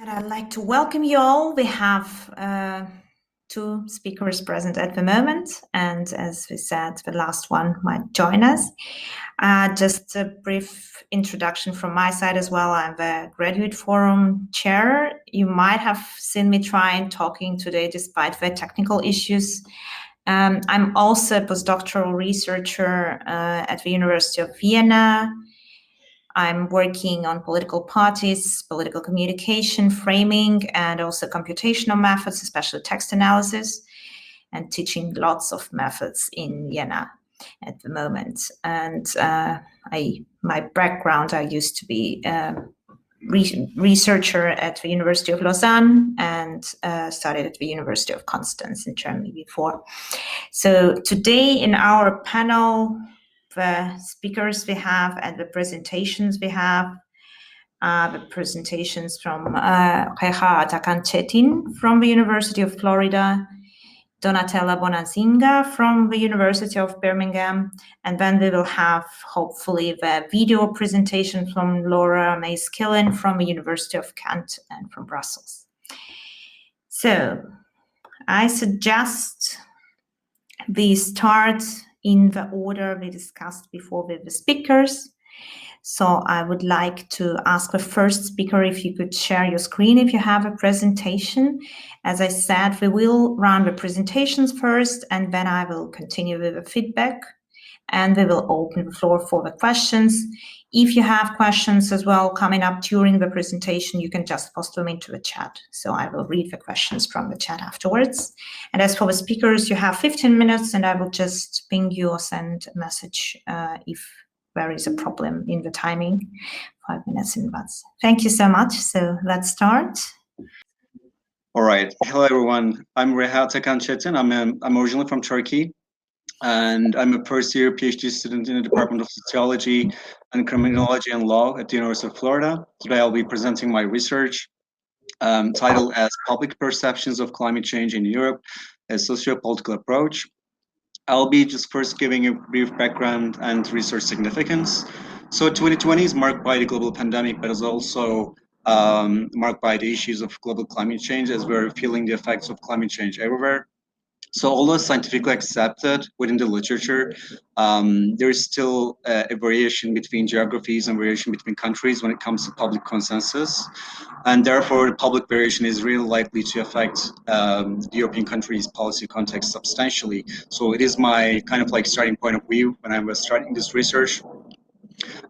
I'd like to welcome you all. We have two speakers present at the moment, and as we said, the last one might join us. Just a brief introduction from my side as well. I'm the Graduate Forum Chair. You might have seen me trying talking today despite the technical issues. I'm also a postdoctoral researcher at the University of Vienna. I'm working on political parties, political communication, framing, and also computational methods, especially text analysis, and teaching lots of methods in Vienna at the moment. And my background, I used to be a researcher at the University of Lausanne and studied at the University of Constance in Germany before. So today in our panel, the speakers we have and the presentations we have, the presentations from Reha Atakan-Chetin from the University of Florida, Donatella Bonazinga from the University of Birmingham, and then we will have hopefully the video presentation from Laura May-Skillen from the University of Kent and from Brussels. So I suggest we start in the order we discussed before with the speakers. So I would like to ask the first speaker if you could share your screen if you have a presentation. As I said, we will run the presentations first, and then I will continue with the feedback, and we will open the floor for the questions. If you have questions as well coming up during the presentation, you can just post them into the chat. So I will read the questions from the chat afterwards. And as for the speakers, you have 15 minutes, and I will just ping you or send a message if there is a problem in the timing, 5 minutes in advance. Thank you so much. So let's start. All right. Hello, everyone. I'm Reha Atakan-Chetin. I'm originally from Turkey, and I'm a first-year PhD student in the Department of Sociology and Criminology and Law at the University of Florida. Today, I'll be presenting my research titled as Public Perceptions of Climate Change in Europe, a Socio-Political Approach. I'll be just first giving a brief background and research significance. So 2020 is marked by the global pandemic, but is also marked by the issues of global climate change as we're feeling the effects of climate change everywhere. So although scientifically accepted within the literature, there is still a variation between geographies and variation between countries when it comes to public consensus. And therefore, the public variation is really likely to affect the European countries' policy context substantially. So it is my kind of like starting point of view when I was starting this research.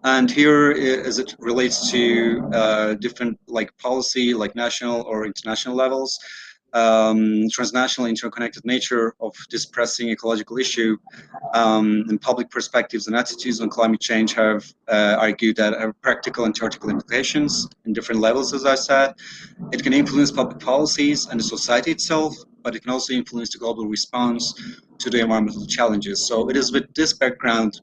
And here, as it relates to different like policy, like national or international levels, transnational interconnected nature of this pressing ecological issue and public perspectives and attitudes on climate change have argued that have practical and theoretical implications in different levels, as I said. It can influence public policies and the society itself, but it can also influence the global response to the environmental challenges. So it is with this background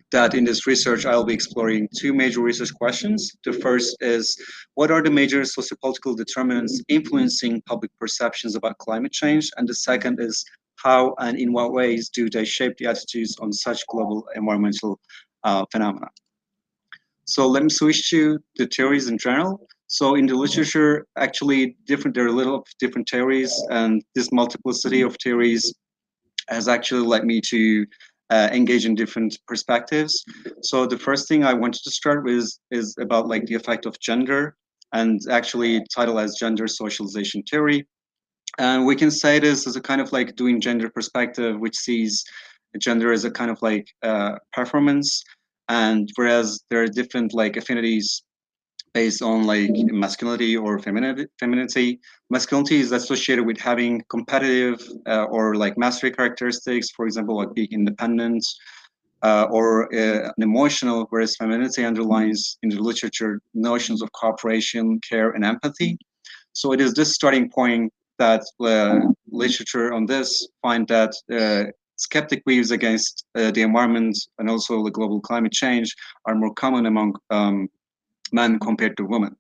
that in this research, I'll be exploring two major research questions. The first is, what are the major sociopolitical determinants influencing public perceptions about climate change? And the second is, how and in what ways do they shape the attitudes on such global environmental phenomena? So let me switch to the theories in general. So in the literature, actually, there are a little different theories, and this multiplicity of theories has actually led me to engage in different perspectives. So the first thing I wanted to start with is about like the effect of gender, and actually titled as gender socialization theory. And we can say this as a kind of like doing gender perspective, which sees gender as a kind of like performance, and whereas there are different like affinities based on like masculinity or femininity. Masculinity is associated with having competitive or like mastery characteristics, for example, like being independent or an emotional, whereas femininity underlines in the literature notions of cooperation, care, and empathy. So it is this starting point that literature on this find that skeptic views against the environment and also the global climate change are more common among men compared to women.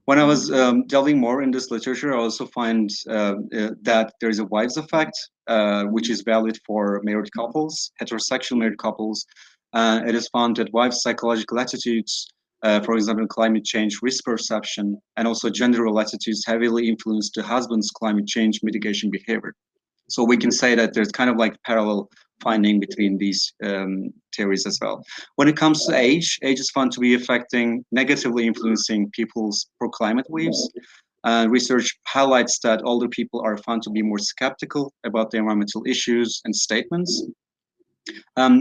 When I was delving more in this literature, I also find that there is a wives effect, which is valid for married couples, heterosexual married couples. It is found that wives' psychological attitudes For example, climate change risk perception and also gender attitudes heavily influence the husband's climate change mitigation behavior. So we can say that there's kind of like parallel finding between these theories as well. When it comes to age is found to be negatively influencing people's pro-climate views. Research highlights that older people are found to be more skeptical about the environmental issues and statements.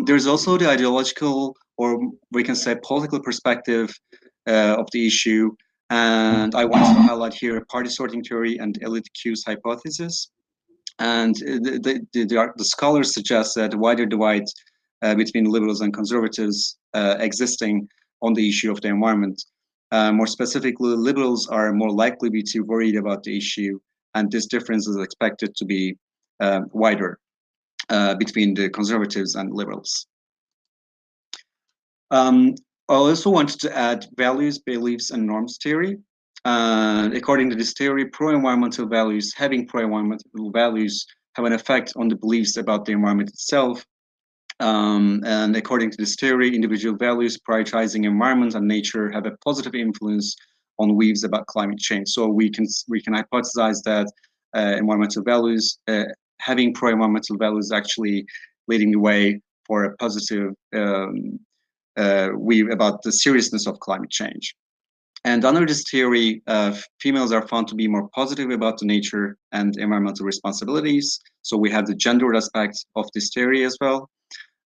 There's also the ideological, or we can say political perspective of the issue. And I want to highlight here party sorting theory and elite cues hypothesis. And the scholars suggest that a wider divide between liberals and conservatives existing on the issue of the environment. More specifically, liberals are more likely to be worried about the issue, and this difference is expected to be wider between the conservatives and liberals. I also wanted to add values, beliefs, and norms theory. According to this theory, pro-environmental values, having pro-environmental values have an effect on the beliefs about the environment itself. And according to this theory, individual values prioritizing environment and nature have a positive influence on views about climate change. So we can hypothesize that environmental values, having pro-environmental values, actually leading the way for a positive view about the seriousness of climate change. And under this theory, females are found to be more positive about the nature and environmental responsibilities. So we have the gender aspect of this theory as well.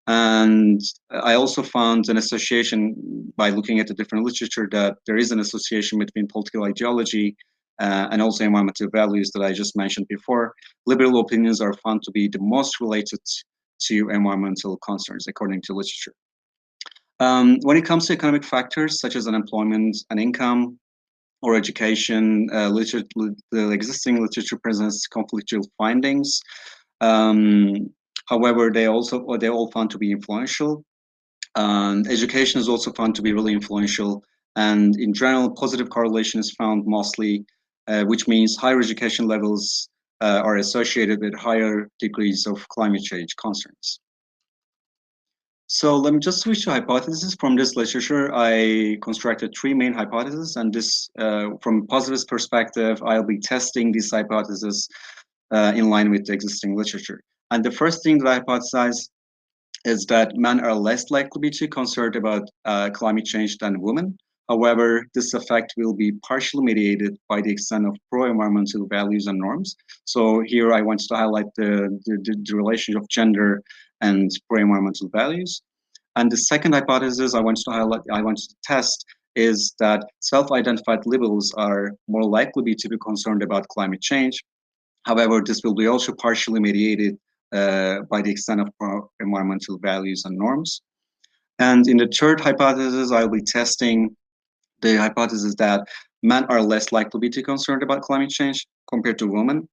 And I also found an association by looking at the different literature that there is an association between political ideology and also environmental values that I just mentioned before. Liberal opinions are found to be the most related to environmental concerns, according to literature. When it comes to economic factors such as unemployment and income or education, the existing literature presents conflictual findings. However, they're all found to be influential. Education is also found to be really influential. And in general, positive correlation is found mostly, which means higher education levels are associated with higher degrees of climate change concerns. So let me just switch to hypotheses. From this literature, I constructed three main hypotheses, and this, from a positivist perspective, I'll be testing these hypotheses in line with the existing literature. And the first thing that I hypothesize is that men are less likely to be concerned about climate change than women. However, this effect will be partially mediated by the extent of pro-environmental values and norms. So here I want to highlight the relationship of gender and pro-environmental values. And the second hypothesis I want to test is that self-identified liberals are more likely to be concerned about climate change. However, this will be also partially mediated by the extent of pro-environmental values and norms. And in the third hypothesis, I'll be testing the hypothesis that men are less likely to be concerned about climate change compared to women,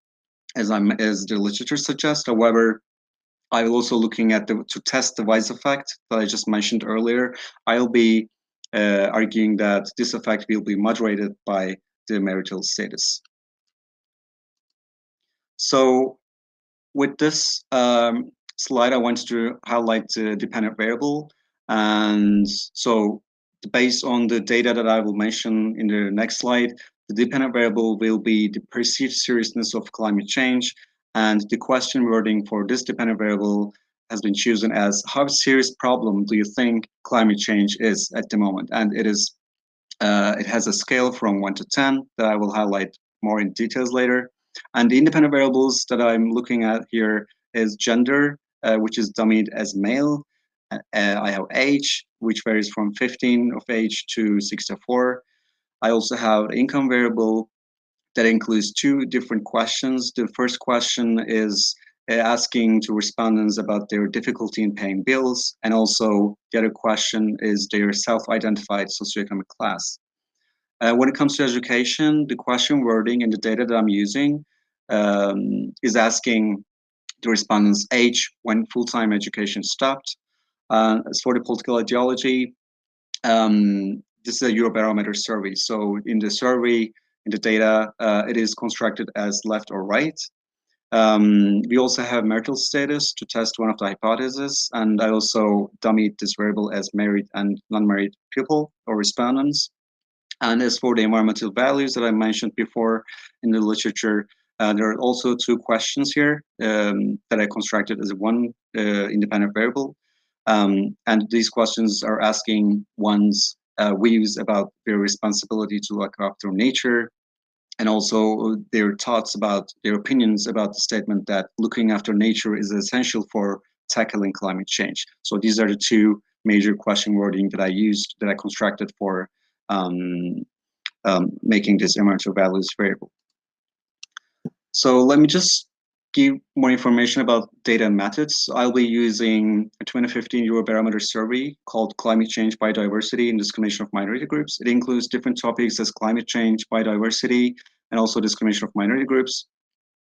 as the literature suggests. However, I will also looking at to test the vice effect that I just mentioned earlier. I'll be arguing that this effect will be moderated by the marital status. So with this slide, I want to highlight the dependent variable. And so based on the data that I will mention in the next slide, the dependent variable will be the perceived seriousness of climate change. And the question wording for this dependent variable has been chosen as, how serious problem do you think climate change is at the moment? And it has a scale from 1 to 10 that I will highlight more in details later. And the independent variables that I'm looking at here is gender, which is dummied as male. I have age, which varies from 15 of age to 64. I also have income variable that includes two different questions. The first question is asking to respondents about their difficulty in paying bills. And also the other question is their self-identified socioeconomic class. When it comes to education, the question wording and the data that I'm using is asking the respondents' age when full-time education stopped. As for the political ideology, this is a Eurobarometer survey. So in the survey, in the data, it is constructed as left or right. We also have marital status to test one of the hypotheses, and I also dummied this variable as married and non-married people or respondents. And as for the environmental values that I mentioned before in the literature, there are also two questions here that I constructed as one independent variable. And these questions are asking one's views about their responsibility to look after nature, and also their thoughts about their opinions about the statement that looking after nature is essential for tackling climate change. So these are the two major question wording that I used, that I constructed for making this environmental values variable. So let me just give more information about data and methods. I'll be using a 2015 Eurobarometer survey called Climate Change, Biodiversity, and Discrimination of Minority Groups. It includes different topics as climate change, biodiversity, and also discrimination of minority groups.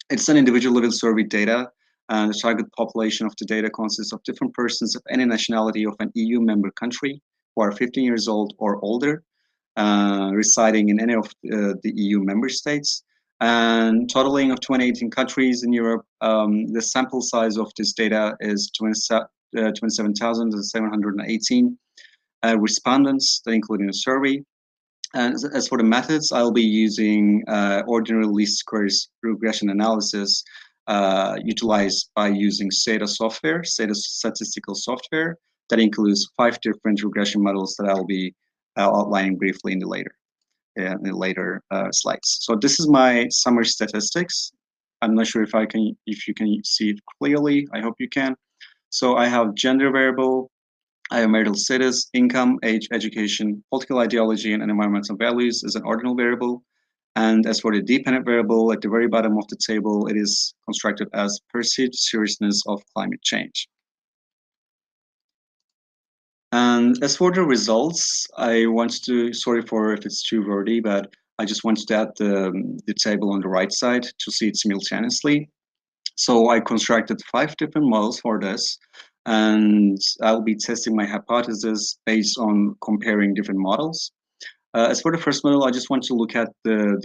It's an individual level survey data, and the target population of the data consists of different persons of any nationality of an EU member country who are 15 years old or older, residing in any of the EU member states. And totaling of 2018 countries in Europe, the sample size of this data is 27,718 respondents, that including a survey. And as for the methods, I'll be using ordinary least squares regression analysis utilized by using SATA software, SATA statistical software, that includes 5 different regression models that I'll be outlining briefly in the later slides. So this is my summary statistics. I'm not sure if you can see it clearly. I hope you can. So I have gender variable, I have marital status, income, age, education, political ideology, and environmental values as an ordinal variable. And as for the dependent variable, at the very bottom of the table, it is constructed as perceived seriousness of climate change. And as for the results, I want to, sorry for if it's too wordy, but I just wanted to add the table on the right side to see it simultaneously. So I constructed 5 different models for this, and I'll be testing my hypothesis based on comparing different models. As for the first model, I just want to look at the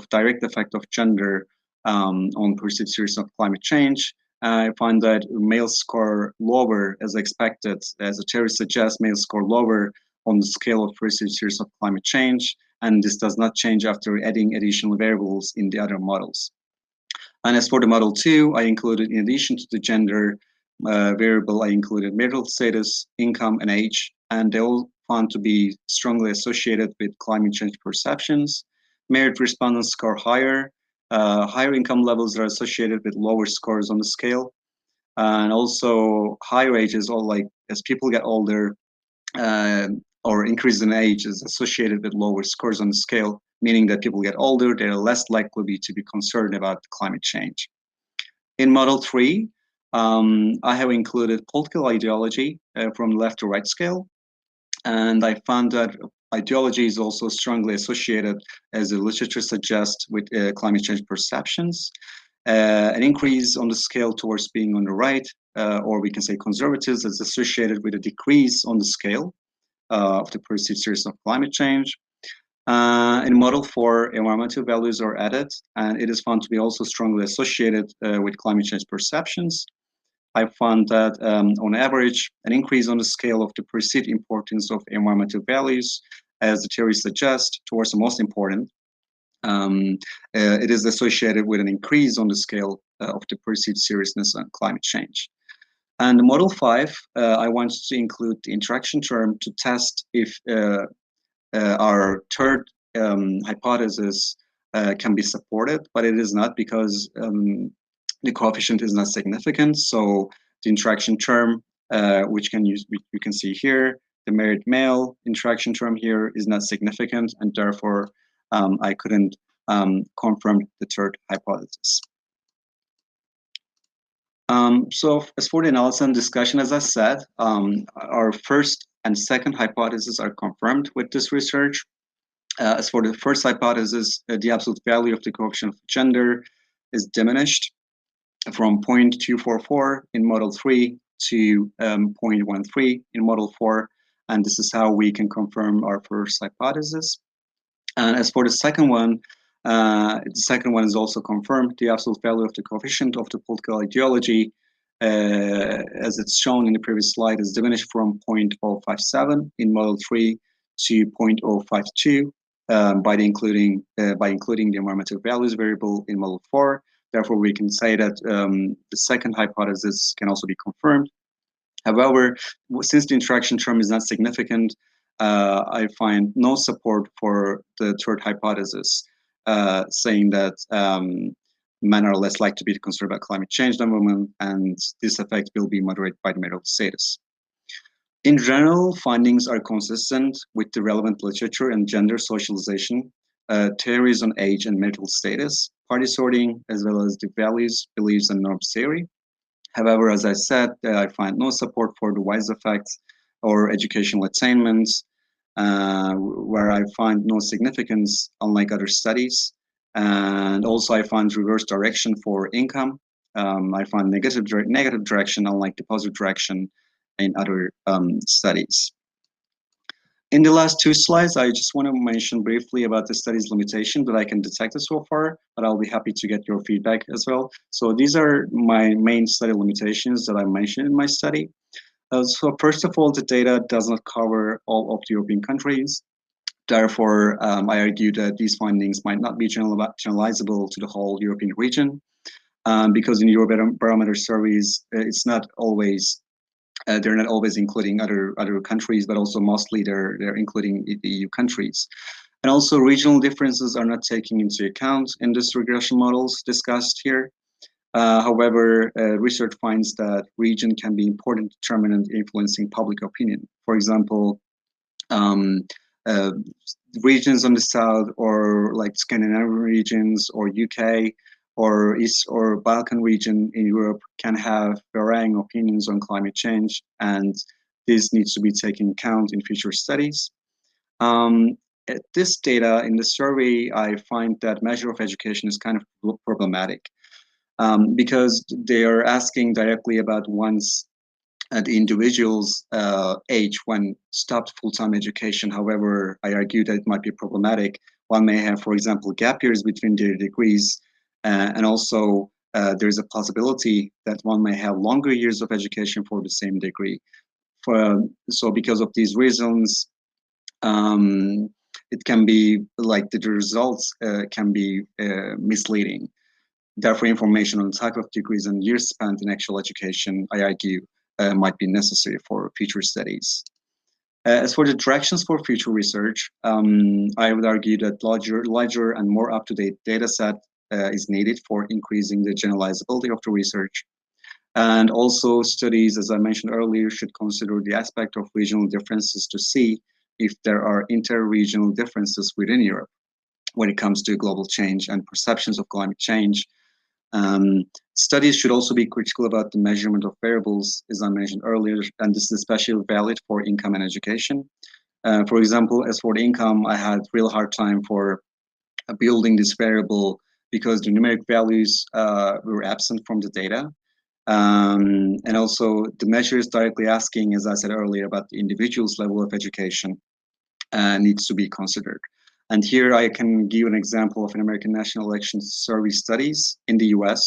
direct effect of gender on perceived seriousness of climate change. I find that males score lower as expected, as the theory suggests, males score lower on the scale of perceived seriousness of climate change, and this does not change after adding additional variables in the other models. And as for the model 2, I included, in addition to the gender variable, I included marital status, income, and age, and they all found to be strongly associated with climate change perceptions. Married respondents score higher. Higher income levels are associated with lower scores on the scale. And also higher ages, or like as people get older, or increase in age is associated with lower scores on the scale, meaning that people get older, they're less likely to be concerned about climate change. In model 3, I have included political ideology from left to right scale. And I found that ideology is also strongly associated, as the literature suggests, with climate change perceptions. An increase on the scale towards being on the right, or we can say conservatives, is associated with a decrease on the scale of the perceived seriousness of climate change. In model 4, environmental values are added, and it is found to be also strongly associated with climate change perceptions. I found that on average, an increase on the scale of the perceived importance of environmental values, as the theory suggests, towards the most important, it is associated with an increase on the scale of the perceived seriousness on climate change. And model 5, I wanted to include the interaction term to test if our third hypothesis can be supported, but it is not, because the coefficient is not significant. So the interaction term, which you can see here, the married male interaction term here is not significant, and therefore I couldn't confirm the third hypothesis. So as for the analysis and discussion, as I said, our first and second hypotheses are confirmed with this research. As for the first hypothesis, the absolute value of the coefficient of gender is diminished from 0.244 in model 3 to 0.13 in model 4, and this is how we can confirm our first hypothesis. And as for the second one, The second one is also confirmed. The absolute value of the coefficient of the political ideology, as it's shown in the previous slide, is diminished from 0.057 in model 3 to 0.052 by including the environmental values variable in model 4. Therefore, we can say that the second hypothesis can also be confirmed. However, since the interaction term is not significant, I find no support for the third hypothesis, saying that men are less likely to be concerned about climate change than women, and this effect will be moderated by the marital status. In general, findings are consistent with the relevant literature and gender socialization, theories on age and marital status, party sorting, as well as the values, beliefs, and norms theory. However, as I said, I find no support for the WISE effects or educational attainments, where I find no significance, unlike other studies. And also, I find reverse direction for income. I find negative direction, unlike the positive direction in other studies. In the last two slides, I just want to mention briefly about the study's limitation that I can detect so far, but I'll be happy to get your feedback as well. So these are my main study limitations that I mentioned in my study. So first of all, the data does not cover all of the European countries. Therefore, I argue that these findings might not be generalizable to the whole European region, because in Eurobarometer surveys, it's not always they're not always including other countries, but also mostly they're including the EU countries. And also regional differences are not taken into account in this regression models discussed here. However, research finds that region can be important determinant influencing public opinion. For example, regions on the south, or like Scandinavian regions, or UK, or East or Balkan region in Europe can have varying opinions on climate change, and this needs to be taken account in future studies. This data in the survey, I find that measure of education is kind of problematic, because they are asking directly about one's the individual's age when stopped full-time education. However, I argue that it might be problematic. One may have, for example, gap years between their degrees, and also there's a possibility that one may have longer years of education for the same degree. So because of these reasons, it can be like the results can be misleading. Therefore, information on the type of degrees and years spent in actual education, I argue, might be necessary for future studies. As for the directions for future research, I would argue that larger and more up-to-date data set is needed for increasing the generalizability of the research. And also studies, as I mentioned earlier, should consider the aspect of regional differences to see if there are inter-regional differences within Europe when it comes to global change and perceptions of climate change. Studies should also be critical about the measurement of variables, as I mentioned earlier, and this is especially valid for income and education. For example, as for the income, I had real hard time for building this variable because the numeric values were absent from the data. And also the measures directly asking, as I said earlier, about the individual's level of education needs to be considered. And here I can give an example of an American National Election Survey studies in the US.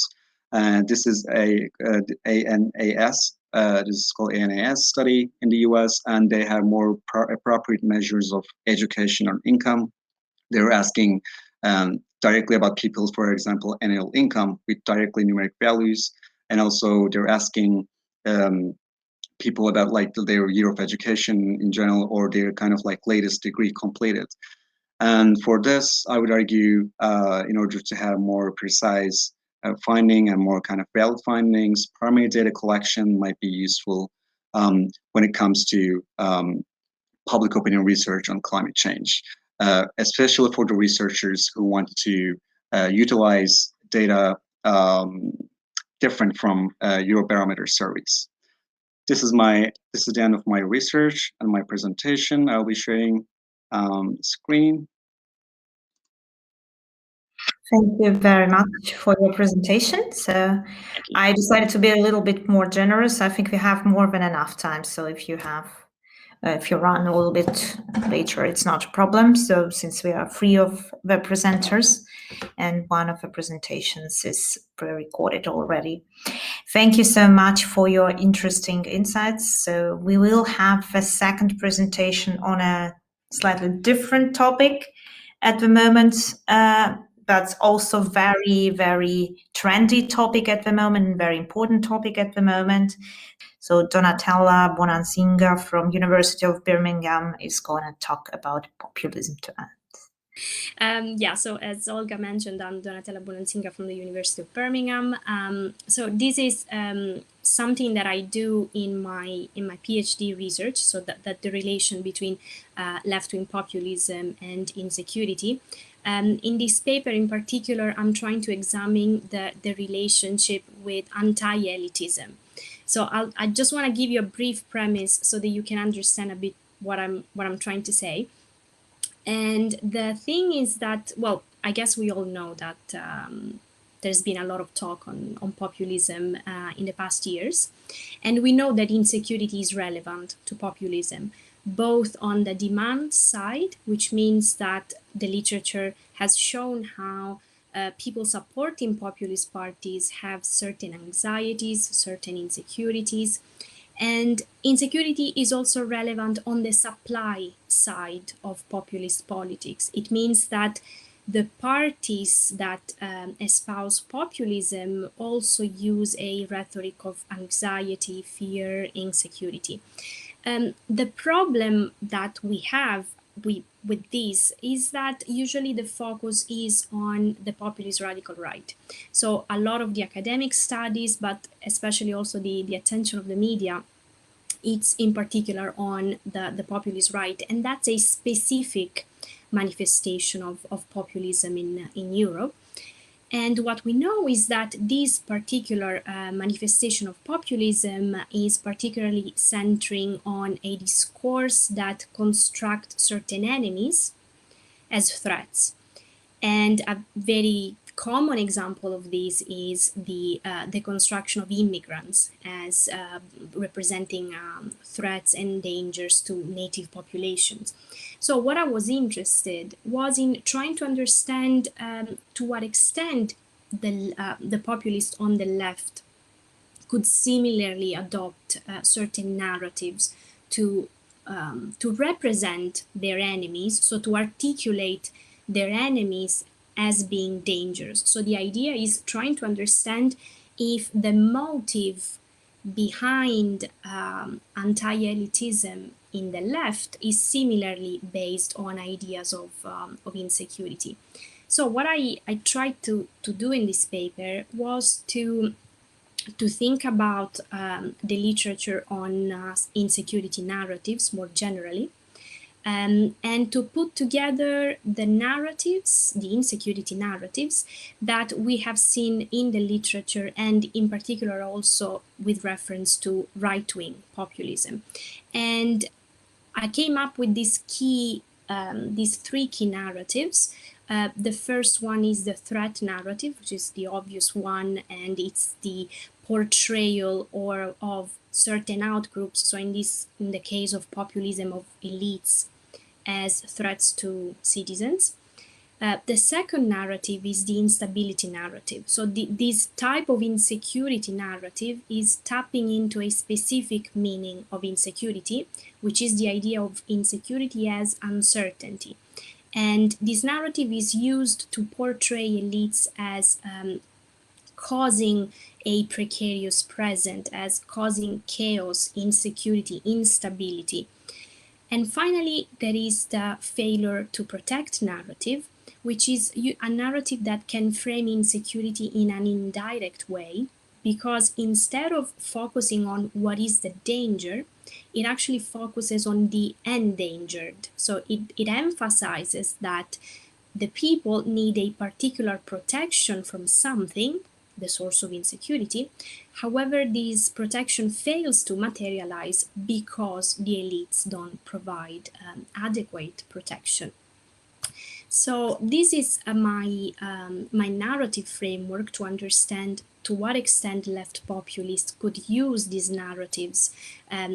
This is ANAS, this is called ANAS study in the US, and they have more appropriate measures of education or income. They're asking directly about people's, for example, annual income with directly numeric values. And also they're asking people about like their year of education in general, or their kind of like latest degree completed. And for this, I would argue, in order to have more precise finding and more kind of valid findings, primary data collection might be useful when it comes to public opinion research on climate change, especially for the researchers who want to utilize data different from Eurobarometer surveys. This is the end of my research and my presentation. I'll be sharing screen. Thank you very much for your presentation. So I decided to be a little bit more generous. I think we have more than enough time. So if you run a little bit later, it's not a problem. So since we are free of the presenters, and one of the presentations is pre-recorded already. Thank you so much for your interesting insights. So we will have a second presentation on a slightly different topic at the moment, but also very, very trendy topic at the moment, very important topic at the moment. So Donatella Bonansinga from University of Birmingham is going to talk about populism to us. So as Olga mentioned, I'm Donatella Bonansinga from the University of Birmingham. So this is something that I do in my PhD research, so that the relation between left-wing populism and insecurity. In this paper in particular, I'm trying to examine the relationship with anti-elitism. So I just want to give you a brief premise so that you can understand a bit what I'm trying to say. And the thing is that, well, I guess we all know that there's been a lot of talk on populism in the past years. And we know that insecurity is relevant to populism, both on the demand side, which means that the literature has shown how people supporting populist parties have certain anxieties, certain insecurities. And insecurity is also relevant on the supply side of populist politics. It means that the parties that espouse populism also use a rhetoric of anxiety, fear, insecurity. The problem that we have with this is that usually the focus is on the populist radical right. So a lot of the academic studies, but especially also the attention of the media, it's in particular on the populist right, and that's a specific manifestation of populism in Europe. And what we know is that this particular manifestation of populism is particularly centering on a discourse that constructs certain enemies as threats. And a very common example of this is the construction of immigrants as representing threats and dangers to native populations. So what I was interested was in trying to understand to what extent the populists on the left could similarly adopt certain narratives to represent their enemies, so to articulate their enemies as being dangerous. So the idea is trying to understand if the motive behind anti-elitism in the left is similarly based on ideas of insecurity. So what I tried to do in this paper was to think about the literature on insecurity narratives more generally, and to put together the narratives, the insecurity narratives that we have seen in the literature, and in particular also with reference to right-wing populism. And I came up with these three key narratives. The first one is the threat narrative, which is the obvious one, and it's the portrayal of certain outgroups. So in the case of populism, of elites as threats to citizens. The second narrative is the instability narrative. So this type of insecurity narrative is tapping into a specific meaning of insecurity, which is the idea of insecurity as uncertainty. And this narrative is used to portray elites as causing a precarious present, as causing chaos, insecurity, instability. And finally, there is the failure to protect narrative, which is a narrative that can frame insecurity in an indirect way, because instead of focusing on what is the danger, it actually focuses on the endangered. So it emphasizes that the people need a particular protection from something, the source of insecurity. However, this protection fails to materialize because the elites don't provide adequate protection. So this is my narrative framework to understand to what extent left populists could use these narratives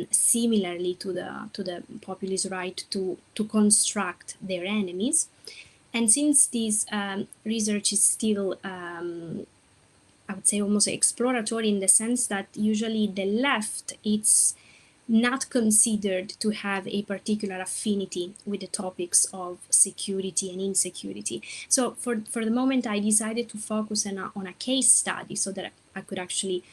similarly to the populist right to construct their enemies. And since this research is still, I would say, almost exploratory, in the sense that usually the left, it's not considered to have a particular affinity with the topics of security and insecurity. So for the moment, I decided to focus on a case study so that I could actually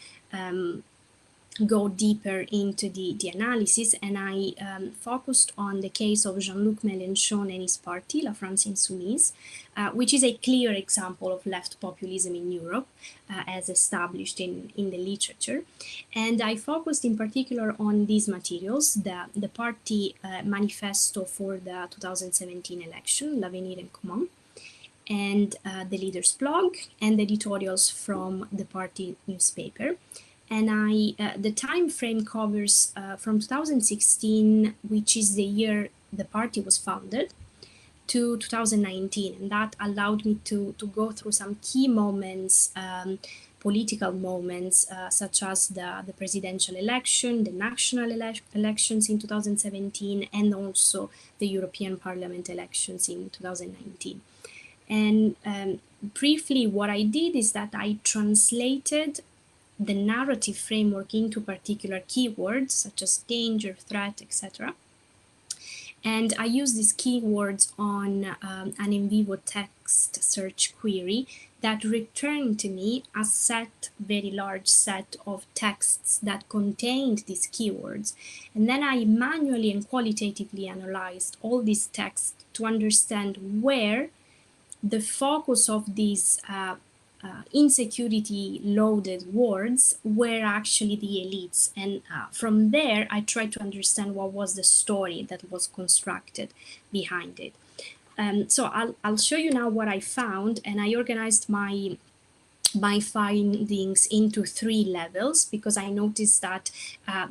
go deeper into the analysis, and I focused on the case of Jean-Luc Mélenchon and his party, La France Insoumise, which is a clear example of left populism in Europe, as established in the literature. And I focused in particular on these materials, the party manifesto for the 2017 election, L'Avenir en Commun, and the leader's blog, and the editorials from the party newspaper. And the time frame covers from 2016, which is the year the party was founded, to 2019, and that allowed me to go through some key moments, political moments, such as the presidential election, the national elections in 2017, and also the European Parliament elections in 2019. And briefly, what I did is that I translated the narrative framework into particular keywords such as danger, threat, etc. And I use these keywords on an in vivo text search query that returned to me a very large set of texts that contained these keywords. And then I manually and qualitatively analyzed all these texts to understand where the focus of these insecurity-loaded words were actually the elites. And from there, I tried to understand what was the story that was constructed behind it. So I'll show you now what I found, and I organized my findings into 3 levels, because I noticed that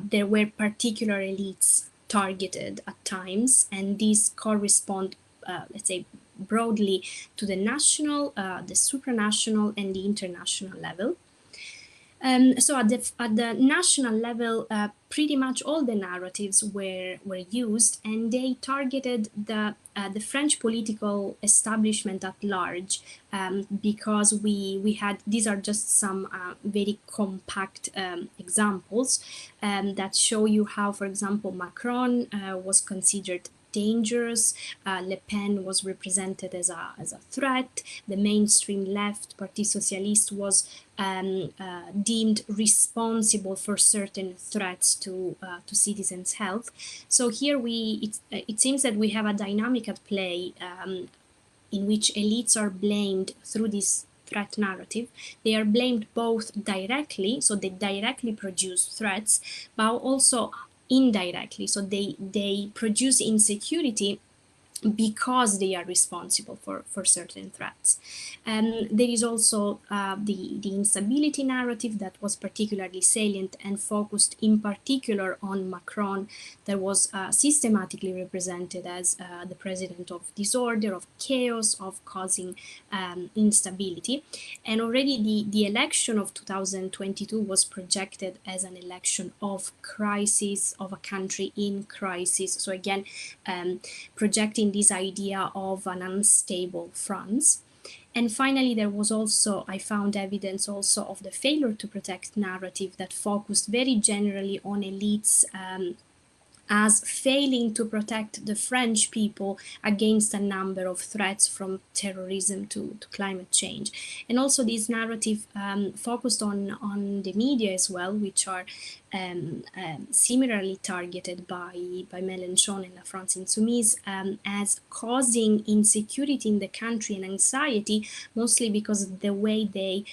there were particular elites targeted at times, and these correspond, let's say, broadly to the national, the supranational, and the international level. So at the national level, pretty much all the narratives were used, and they targeted the French political establishment at large, because we had, these are just some very compact examples that show you how, for example, Macron was considered dangerous, Le Pen was represented as a threat, the mainstream left, Parti Socialiste, was deemed responsible for certain threats to citizens' health. So here it seems that we have a dynamic at play in which elites are blamed through this threat narrative. They are blamed both directly, so they directly produce threats, but also indirectly, so they produce insecurity because they are responsible for certain threats. There is also the instability narrative that was particularly salient and focused in particular on Macron, that was systematically represented as the president of disorder, of chaos, of causing instability. And already the election of 2022 was projected as an election of crisis, of a country in crisis. So again, projecting this idea of an unstable France. And finally, there was also, I found evidence also of the failure to protect narrative that focused very generally on elites as failing to protect the French people against a number of threats, from terrorism to climate change. And also this narrative focused on the media as well, which are similarly targeted by Mélenchon and La France Insoumise as causing insecurity in the country and anxiety, mostly because the way they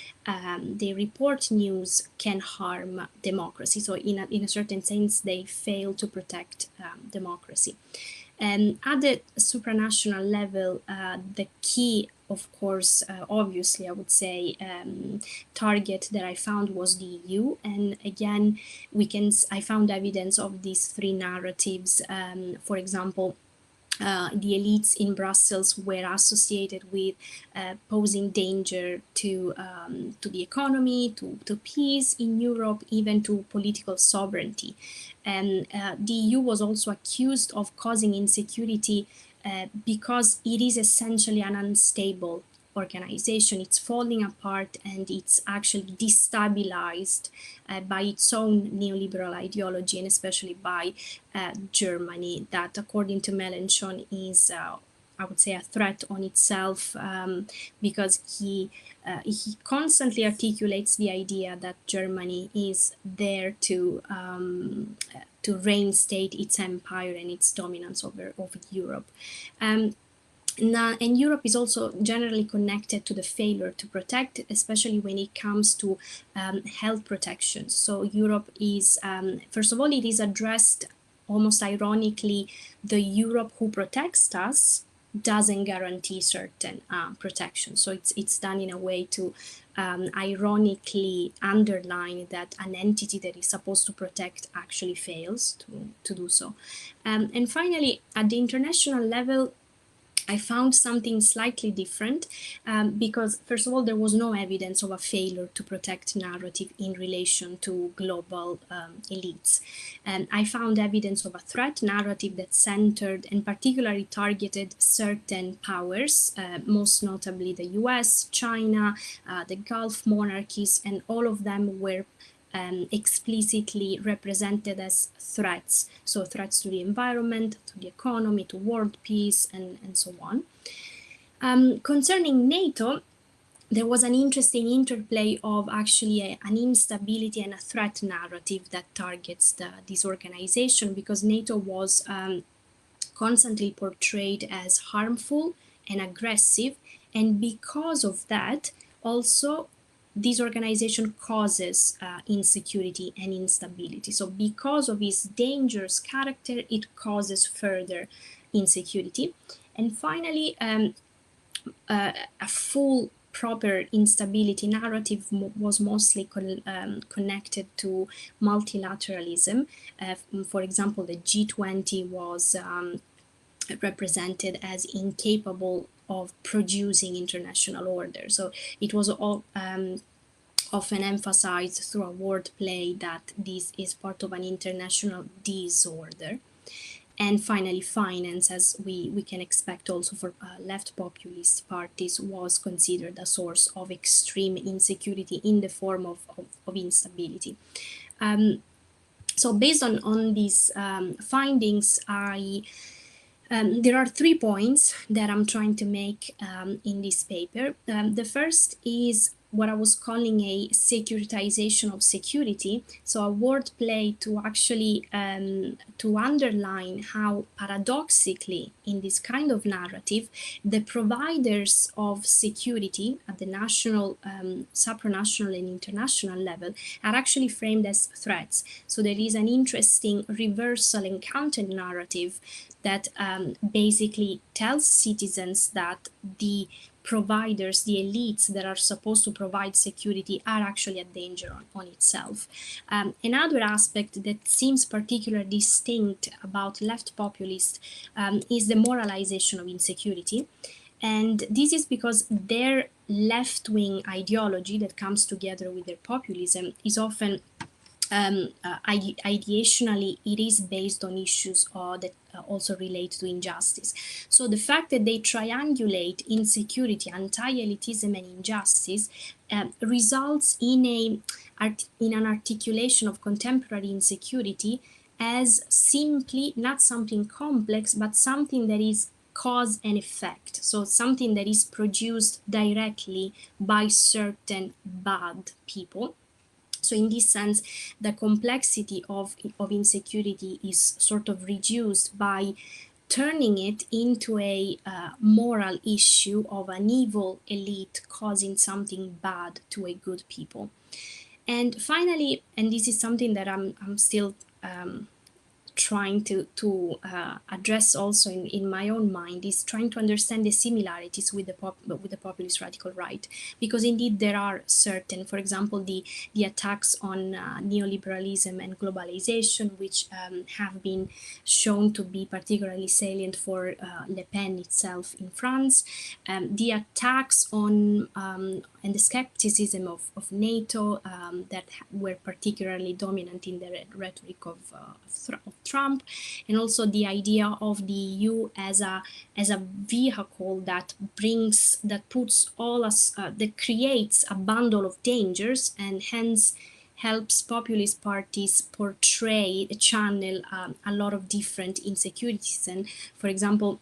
report news can harm democracy. So in a certain sense, they fail to protect democracy. At the supranational level, the key, of course, obviously, I would say, target that I found was the EU. And again, I found evidence of these 3 narratives. For example, the elites in Brussels were associated with posing danger to the economy, to peace in Europe, even to political sovereignty. And the EU was also accused of causing insecurity because it is essentially an unstable organization. It's falling apart and it's actually destabilized by its own neoliberal ideology, and especially by Germany, that according to Melanchthon is I would say a threat on itself, because he constantly articulates the idea that Germany is there to reinstate its empire and its dominance over Europe. And Europe is also generally connected to the failure to protect, especially when it comes to health protection. So Europe is, first of all, it is addressed almost ironically, the Europe who protects us doesn't guarantee certain protection. So it's done in a way to ironically underline that an entity that is supposed to protect actually fails to do so. And finally, at the international level, I found something slightly different, because first of all, there was no evidence of a failure to protect narrative in relation to global elites. And I found evidence of a threat narrative that centered and particularly targeted certain powers, most notably the US, China, the Gulf monarchies, and all of them were explicitly represented as threats. So threats to the environment, to the economy, to world peace, and so on. Concerning NATO, there was an interesting interplay of actually an instability and a threat narrative that targets this organization, because NATO was constantly portrayed as harmful and aggressive, and because of that, also this organization causes insecurity and instability. So because of its dangerous character, it causes further insecurity. And finally, a full proper instability narrative was mostly connected to multilateralism. For example, the G20 was represented as incapable of producing international order. So it was all often emphasized through a wordplay that this is part of an international disorder. And finally, finance, as we can expect also for left populist parties, was considered a source of extreme insecurity in the form of instability. So based on these findings, there are 3 points that I'm trying to make in this paper. The first is what I was calling a securitization of security, so a wordplay to actually to underline how paradoxically in this kind of narrative, the providers of security at the national, supranational and international level are actually framed as threats. So there is an interesting reversal and counter narrative that basically tells citizens that the providers, the elites that are supposed to provide security, are actually a danger on itself. Another aspect that seems particularly distinct about left populist is the moralization of insecurity. And this is because their left-wing ideology that comes together with their populism is often ideationally, it is based on issues that also relate to injustice. So the fact that they triangulate insecurity, anti-elitism, and injustice results in an articulation of contemporary insecurity as simply not something complex, but something that is cause and effect. So something that is produced directly by certain bad people. So in this sense, the complexity of insecurity is sort of reduced by turning it into a moral issue of an evil elite causing something bad to a good people. And finally, and this is something that I'm still trying to address also in my own mind, is trying to understand the similarities with the populist radical right, because indeed there are certain, for example, the attacks on neoliberalism and globalization, which have been shown to be particularly salient for Le Pen itself in France, the attacks on and the skepticism of NATO that were particularly dominant in the rhetoric of Trump, and also the idea of the EU as a vehicle that creates a bundle of dangers, and hence helps populist parties portray, channel a lot of different insecurities. And for example,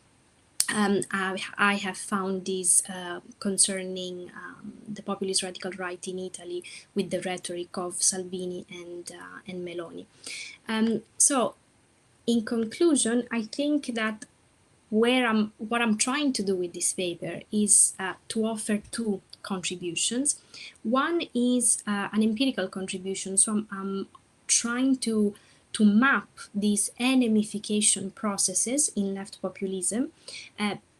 I have found this concerning the populist radical right in Italy with the rhetoric of Salvini and Meloni. So, in conclusion, I think that what I'm trying to do with this paper is to offer two contributions. One is an empirical contribution, so I'm trying to map these enemification processes in left populism,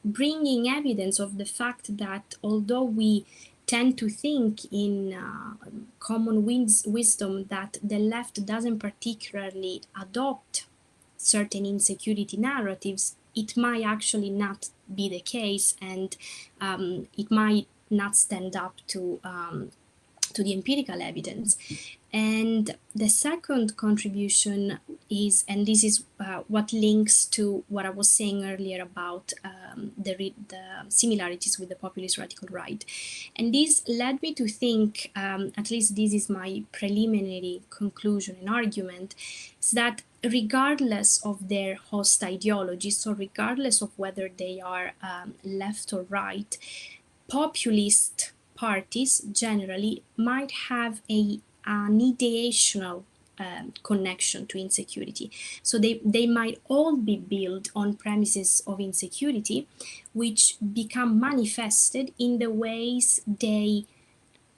bringing evidence of the fact that although we tend to think in common wisdom that the left doesn't particularly adopt certain insecurity narratives, it might actually not be the case, and it might not stand up to the empirical evidence. And the second contribution is, and this is what links to what I was saying earlier about the similarities with the populist radical right. And this led me to think, at least this is my preliminary conclusion and argument, is that regardless of their host ideologies, so regardless of whether they are left or right, populist parties generally might have an ideational connection to insecurity. So they might all be built on premises of insecurity, which become manifested in the ways they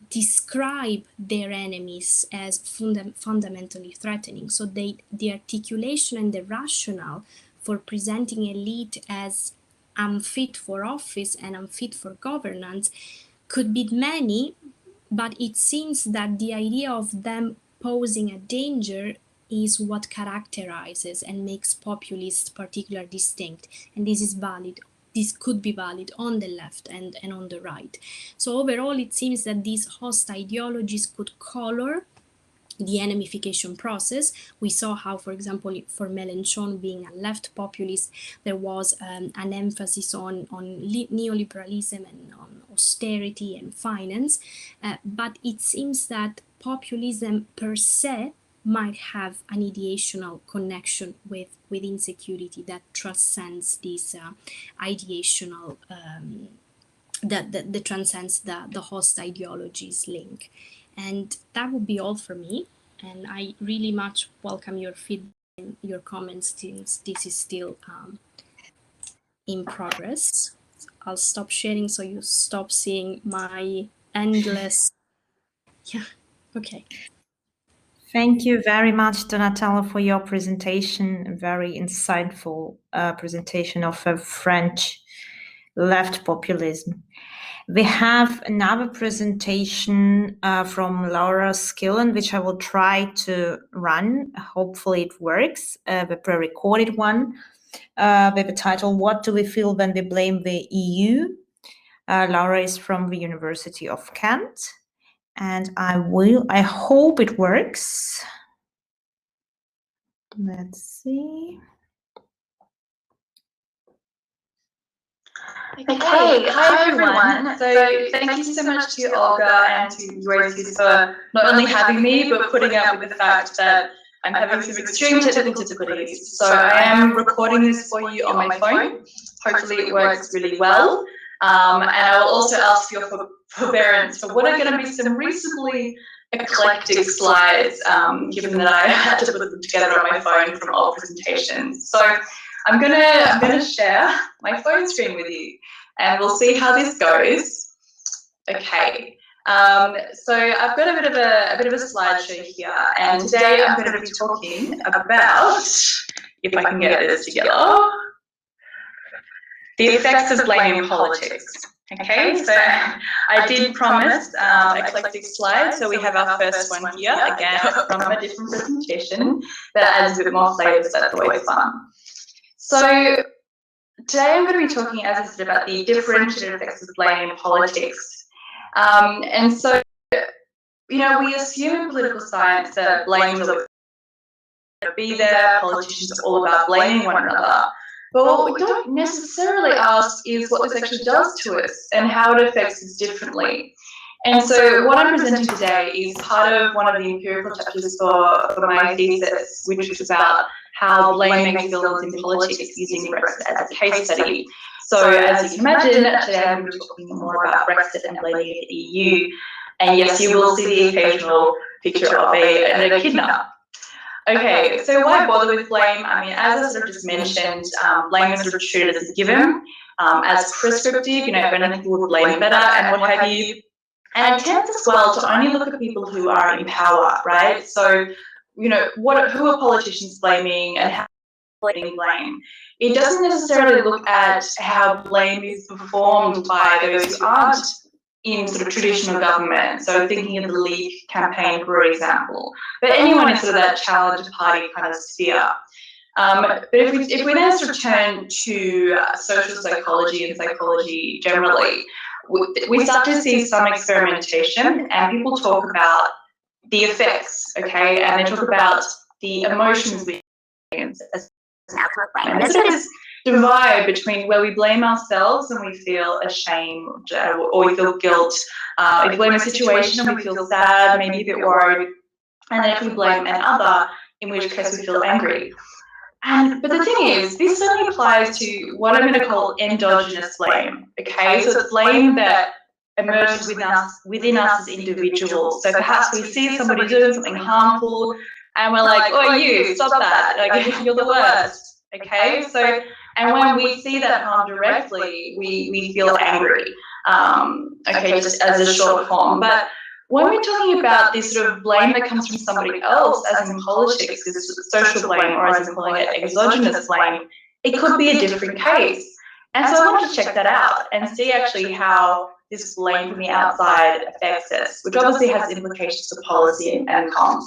describe their enemies as fundamentally threatening. So the articulation and the rationale for presenting elite as unfit for office and unfit for governance could be many, but it seems that the idea of them posing a danger is what characterizes and makes populists particularly distinct. And this is valid. This could be valid on the left and on the right. So overall, it seems that these host ideologies could color the enemification process. We saw how, for example, for Mélenchon being a left populist, there was an emphasis on neoliberalism and on austerity and finance. But it seems that populism per se might have an ideational connection with insecurity that transcends this ideational, that transcends the host ideologies link. And that would be all for me. And I really much welcome your feedback and your comments, since this is still in progress. I'll stop sharing so you stop seeing my endless. Yeah, okay. Thank you very much, Donatella, for your presentation. A very insightful presentation of French left populism. We have another presentation from Laura Skillen, which I will try to run. Hopefully it works, the pre-recorded one, with the title, What Do We Feel When We Blame the EU? Laura is from the University of Kent, and I hope it works. Let's see. Okay, hi everyone. So thank you so much to Olga and to Eurasies for not only having me, but putting up with the fact that I'm having some extreme technical difficulties. So I am recording this for you on my phone. Hopefully it works really well. And I will also ask for your forbearance for what are going to be some reasonably eclectic slides, given that I had to put them together on my phone from old presentations. So I'm gonna share my phone screen with you, and we'll see how this goes. Okay, so I've got a bit of a slideshow here, and today I'm going to be talking about, if I can get this together, the effects of blame in politics. Okay, so I did promise eclectic slides, so we have our first one here, again from a different presentation that adds a bit more flavour, so that's always fun. So today I'm going to be talking, as I said, about the differentiated effects of blame in politics. And so, you know, we assume in political science that blame is always going to be there. Politicians are all about blaming one another. But what we don't necessarily ask is what this actually does to us and how it affects us differently. And so what I'm presenting today is part of one of the empirical chapters for my thesis, which was about how blame makes villains in politics using Brexit as a case study. So as you can imagine, today I'm going to be talking more about Brexit and blaming the EU. And yes, you will see the occasional picture of an echidna. Okay, so why bother with blame? I mean, as I sort of just mentioned, blame is sort of treated as a given, as prescriptive, you know, if anything, people would blame better and what have you. And it tends as well to only look at people who are in power, right? So, you know, who are politicians blaming and how blaming blame? It doesn't necessarily look at how blame is performed by those who aren't in sort of traditional government. So thinking of the Leave campaign, for example, but anyone in sort of that challenge party kind of sphere. But if we then sort of turn to social psychology and psychology generally, we start to see some experimentation and people talk about the effects, okay, and they talk about the emotions we experience as an outcome of blame. And there's sort of this divide between where we blame ourselves and we feel ashamed or we feel guilt. If we blame a situation and we feel sad, maybe a bit worried, and then if we blame another, in which case we feel angry. But the thing is, this only applies to what I'm going to call endogenous blame, okay? So it's blame that emerges within us as individuals. So perhaps we see somebody doing something harmful and we're like, oh, you, stop that, like, you're the worst, okay? So, and when we see that harm directly, we feel angry, okay, just as a short form. But when we're talking about this sort of blame that comes from somebody else, as in politics, this social blame, or as I'm calling it, exogenous blame, it could be a different case. And so I wanted to check that out and see actually how this blame from the outside affects us, which obviously has implications for policy and comms.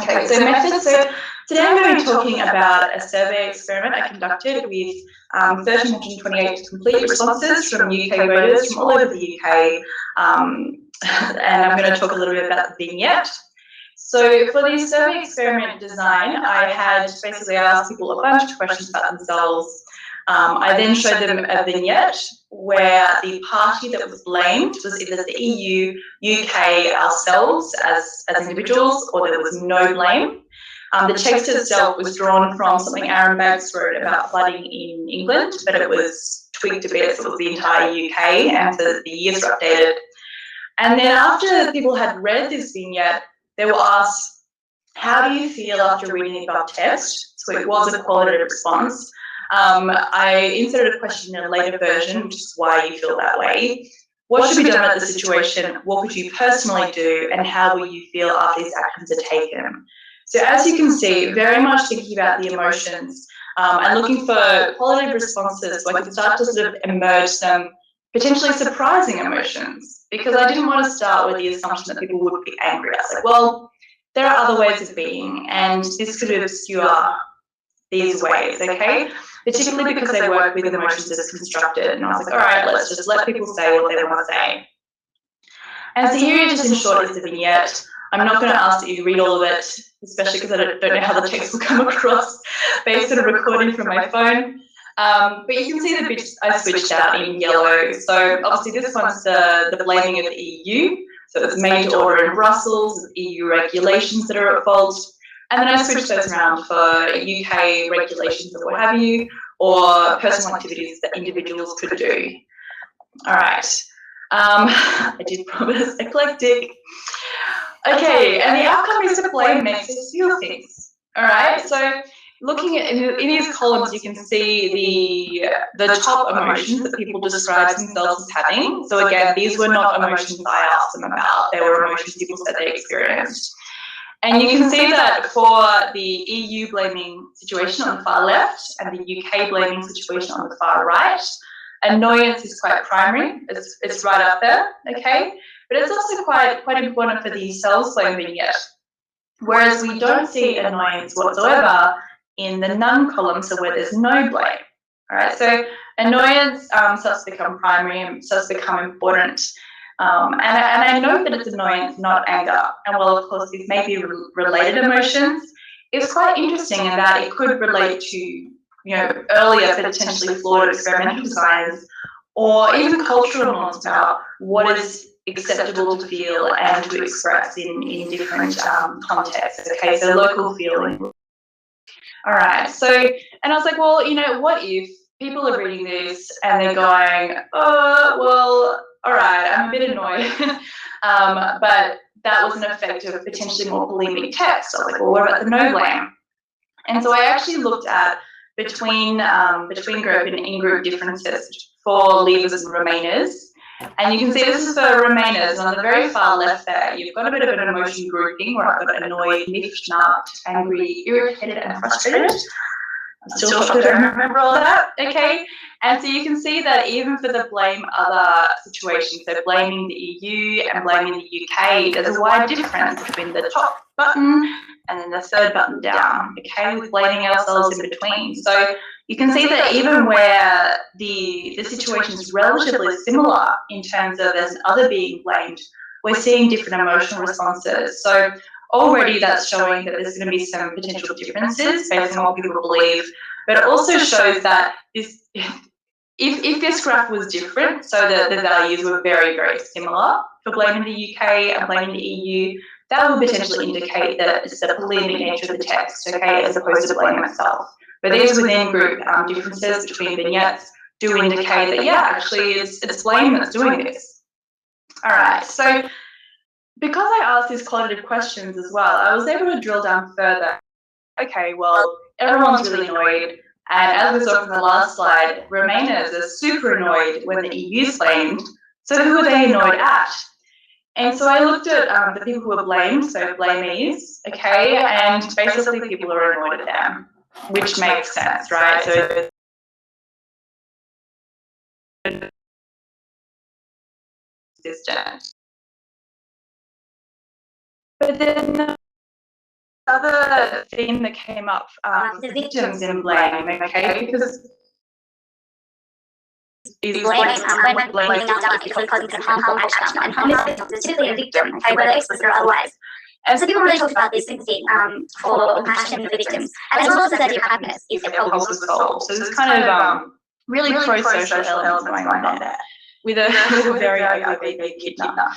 Okay, so methods. So today I'm going to be talking about a survey experiment I conducted with 1,328 complete responses from UK voters from all over the UK. And I'm going to talk a little bit about the vignette. So for the survey experiment design, I had basically asked people a bunch of questions about themselves. I then showed them a vignette where the party that was blamed was either the EU, UK, ourselves as individuals, or there was no blame. The text itself was drawn from something Aaron Banks wrote about flooding in England, but it was tweaked a bit, so it was the entire UK, and so the years were updated. And then after people had read this vignette, they were asked, how do you feel after reading the above text? So it was a qualitative response. I inserted a question in a later version, which is why you feel that way. What should be done about the situation? What would you personally do? And how will you feel after these actions are taken? So as you can see, very much thinking about the emotions and looking for qualitative responses so I could start to sort of emerge some potentially surprising emotions, because I didn't want to start with the assumption that people would be angry. I was like, well, there are other ways of being, and this could obscure these ways, okay? Particularly because they work with emotions as constructed. And I was like, all right, let's just let people say what they want to say. And so here, just in short, is the vignette. I'm not going to ask that you read all of it, especially because I don't know how the text will come across based on a recording from my phone. But you can see the bits I switched out in yellow. So obviously this one's the blaming of the EU. So it's made to order in Brussels, EU regulations that are at fault. And then I switched those around for UK regulations or what have you, or personal activities that individuals could do. All right. I did promise eclectic. Okay, and the outcome is that blame makes us feel things. All right, so looking at in these columns, you can see the top emotions that people describe themselves as having. So again, these were not emotions I asked them about. They were emotions people said they experienced. And you can see that for the EU blaming situation on the far left and the UK blaming situation on the far right, annoyance is quite primary. It's right up there, okay? But it's also quite important for the self-blame vignette. Whereas we don't see annoyance whatsoever in the none column, so where there's no blame. All right, so annoyance starts to become primary and starts to become important. And I know that it's annoyance, not anger. And while of course these may be related emotions, it's quite interesting in that it could relate to, earlier potentially flawed experimental designs, or even cultural norms about what is acceptable to feel and to express in different contexts. Okay, so local feeling. All right, so, and I was like, well, what if people are reading this and they're going, oh, well, all right, I'm a bit annoyed, but that was an effect of potentially more bulimic text. I was like, well, what about the no blame? And so I actually looked at between group and in-group differences for leavers and remainers. And you can see this is for remainers, and on the very far left there, you've got a bit of an emotion grouping where I've got annoyed, miffed, nubbed, angry, irritated, and frustrated. I'm still shocked I don't remember all of that, okay? And so you can see that even for the blame other situation, so blaming the EU and blaming the UK, there's a wide difference between the top button and then the third button down, okay, with blaming ourselves in between. So you can see that even where the situation is relatively similar in terms of there's other being blamed, we're seeing different emotional responses. So already that's showing that there's going to be some potential differences based on what people believe, but it also shows that this, if this graph was different, so that the values were very, very similar for blaming the UK and blaming the EU, that would potentially indicate that it's the bulimic nature of the text, okay, as opposed to blame itself. But these within group differences between vignettes do indicate that, yeah, actually it's blame that's doing this. All right, so because I asked these qualitative questions as well, I was able to drill down further. Okay, well, everyone's really annoyed. And as we saw from the last slide, Remainers are super annoyed when the EU's blamed. So who are they annoyed at? And so I looked at the people who were blamed, so blamees, okay, and basically people are annoyed at them, which makes sense, right? So consistent. But then the other theme that came up was the victims in blame, okay, because is blaming when blaming is done because causing some harmful action, and harm is typically a victim, okay, whether explicit or otherwise. So people really talked about this sympathy for compassion for the victims, as well as this idea of happiness if their problems were solved. So there's kind of really pro-social elements going on there. With a very ugly big echidna.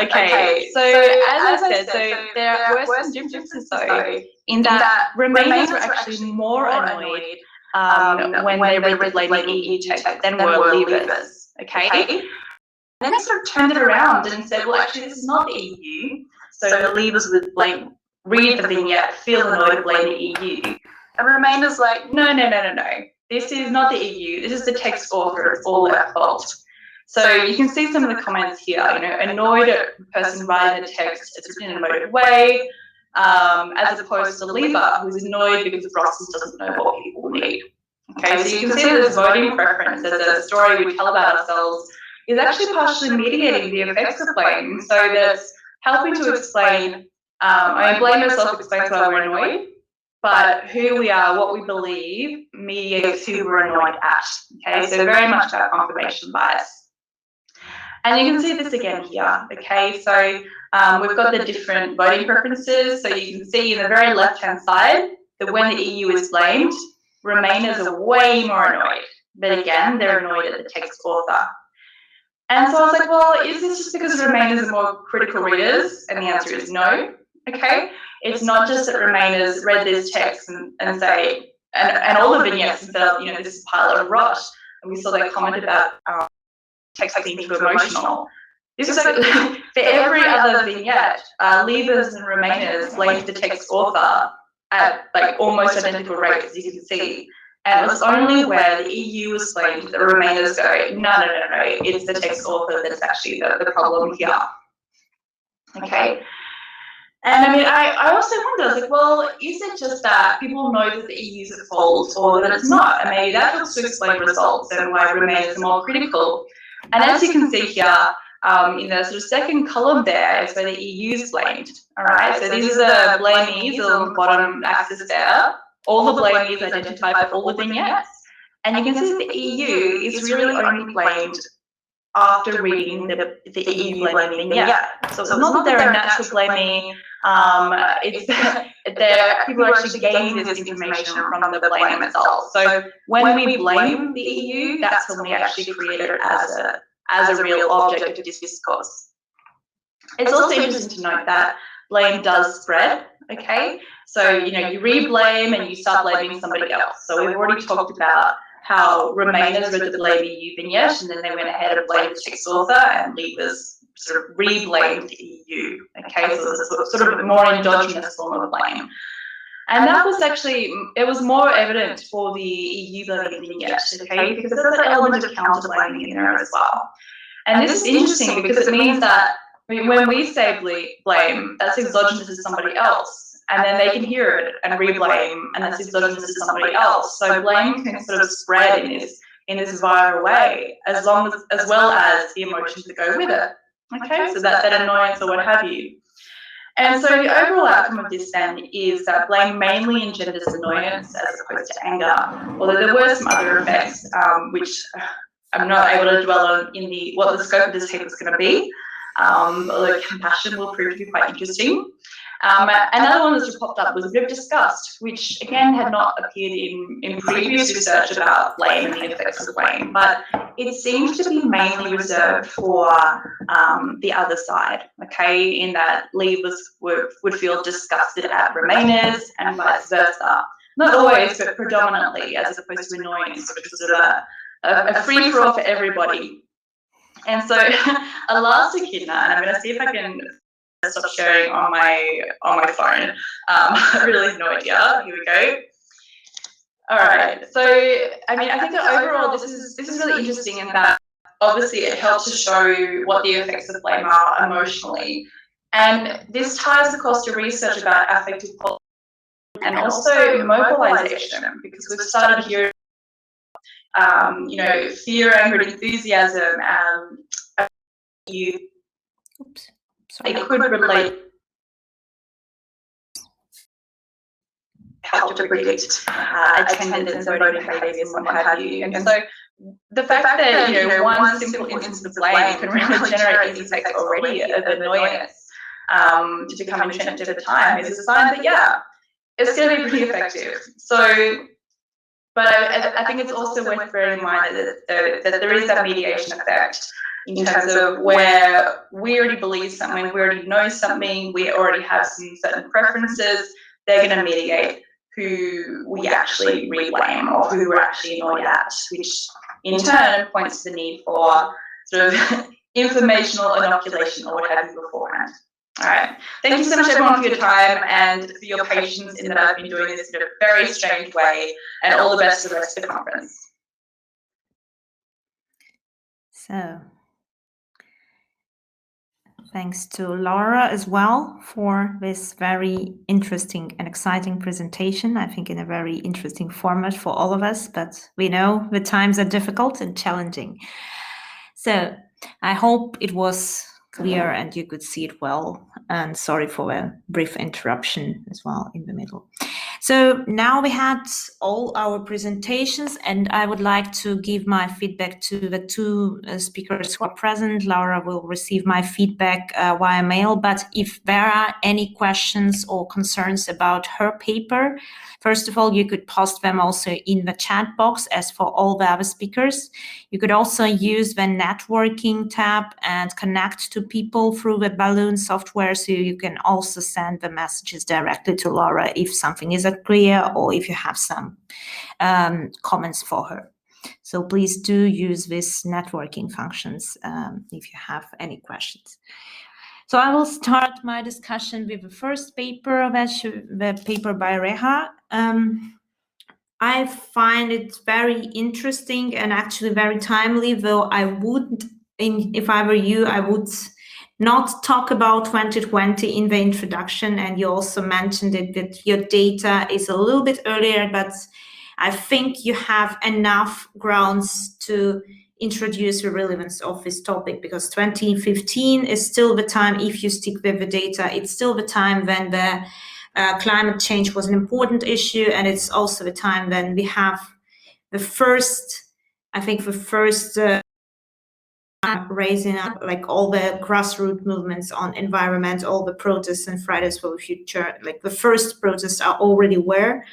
Okay, so as I said, so there were some differences though, in that Remainers were actually more annoyed when they read the blaming EU text than were leavers, okay? And then they sort of turned it around and said, well, actually, this is not the EU. So the leavers would read the vignette, feel annoyed, blame the EU. And Remainers like, no. This is not the EU. This is the text author. It's all their fault. So you can see some of the comments here. Annoyed at the person writing the text. It's written in an emotive way, as opposed to leaver, who's annoyed because Brussels doesn't know what people need. Okay, so you can see that this voting preference as a story we tell about ourselves is actually partially mediating the effects of blame. So that's helping to explain. Blame itself explains why we're annoyed. But who we are, what we believe, mediates who we're annoyed at. Okay, so very much that confirmation bias. And you can see this again here. Okay, so we've got the different voting preferences. So you can see in the very left-hand side that when the EU is blamed, Remainers are way more annoyed. But again, they're annoyed at the text author. And so I was like, well, is this just because Remainers are more critical readers? And the answer is no. Okay, it's not just that Remainers read this text and say, and all the vignettes and felt, this is a pile of rot. And we saw that comment about text being too emotional. This is like, for every other vignette, leavers and Remainers blamed the text author at almost identical rates, as you can see. And it was only where the EU was blamed that Remainers go, no, it's the text author that's actually the problem here. Okay. And I also wonder, I was like, well, is it just that people know that the EU is at fault or that it's not? And maybe that helps to explain results and why Remainers are more critical. And as you can see here, in the sort of second column there is where the EU is blamed. All right, so these are the blamees on the bottom axis there. All the blamees identified for all the vignettes. And you can see that the EU is really only blamed after reading the EU blaming vignette. So it's not that they're natural blaming, it's that people are actually gaining this information from the blame itself. So when we blame the EU, that's when we actually create it as a real object of discourse. It's also interesting to note that blame does spread, okay? So, you re-blame and you start blaming somebody else. So we've already talked about how Remainers read the blame EU vignette and then they went ahead and blamed the text author, and Leavers sort of re-blamed the EU, okay? So it's sort of a more endogenous form of blame. And that was actually, it was more evident for the EU blaming vignette, okay? Because there's an element of counter-blaming in there as well. And this is interesting because it means that when we say blame, that's exogenous to somebody else. And then they can hear it and re-blame, and that's exogenous to somebody else. So blame can sort of spread in this viral way, as well as the emotions that go with it. Okay, so that annoyance or what have you. And so the overall outcome of this then is that blame mainly engenders annoyance as opposed to anger, although there were some other effects, which I'm not able to dwell on in what the scope of this paper is going to be. Although compassion will prove to be quite interesting. Another one that's popped up was a bit of disgust, which again had not appeared in previous research about blame and the effects of blame, but it seems to be mainly reserved for the other side, okay, in that Leavers would feel disgusted at Remainers and vice versa. Not always, but predominantly, as opposed to annoyance, which was sort of a free-for-all for everybody. And so a last echidna, and I'm going to see if I can stop sharing on my phone. I really have no idea. Here we go. All right. So I mean, I think that overall this is really interesting in that obviously it helps to show what the effects of blame are emotionally, and this ties across to research about affective and also mobilization, because we've started hearing fear, anger, and enthusiasm, they could relate, help to predict attendance and voting behaviours and what have you. And so the fact that one simple instance of blame can really generate these effects already of annoyance to become entrenched over time is a sign that it's going to be pretty effective. So, but I think it's also worth bearing in mind that there is that mediation effect in terms of where we already believe something, we already know something, we already have some certain preferences. They're going to mediate who we actually re-blame or who we're actually annoyed at, which in turn points to the need for sort of informational inoculation or what have you beforehand. All right. Thank you so much, everyone, for your time and for your patience in that I've been doing this in a very strange way, and all the best for the rest of the conference. So, thanks to Laura as well for this very interesting and exciting presentation. I think in a very interesting format for all of us, but we know the times are difficult and challenging. So I hope it was clear and you could see it well, and sorry for a brief interruption as well in the middle. So now we had all our presentations, and I would like to give my feedback to the two speakers who are present. Laura will receive my feedback via mail, but if there are any questions or concerns about her paper, first of all, you could post them also in the chat box as for all the other speakers. You could also use the networking tab and connect to people through the Balloon software, so you can also send the messages directly to Laura if something is clear or if you have some comments for her. So please do use these networking functions if you have any questions. So I will start my discussion with the first paper, the paper by Reha. I find it very interesting and actually very timely, though I would, if I were you, I would not talk about 2020 in the introduction, and you also mentioned it that your data is a little bit earlier, but I think you have enough grounds to introduce the relevance of this topic, because 2015 is still the time, if you stick with the data, it's still the time when the climate change was an important issue, and it's also the time when we have the first raising up, like all the grassroots movements on environment, all the protests and Fridays for the Future, like the first protests are already where.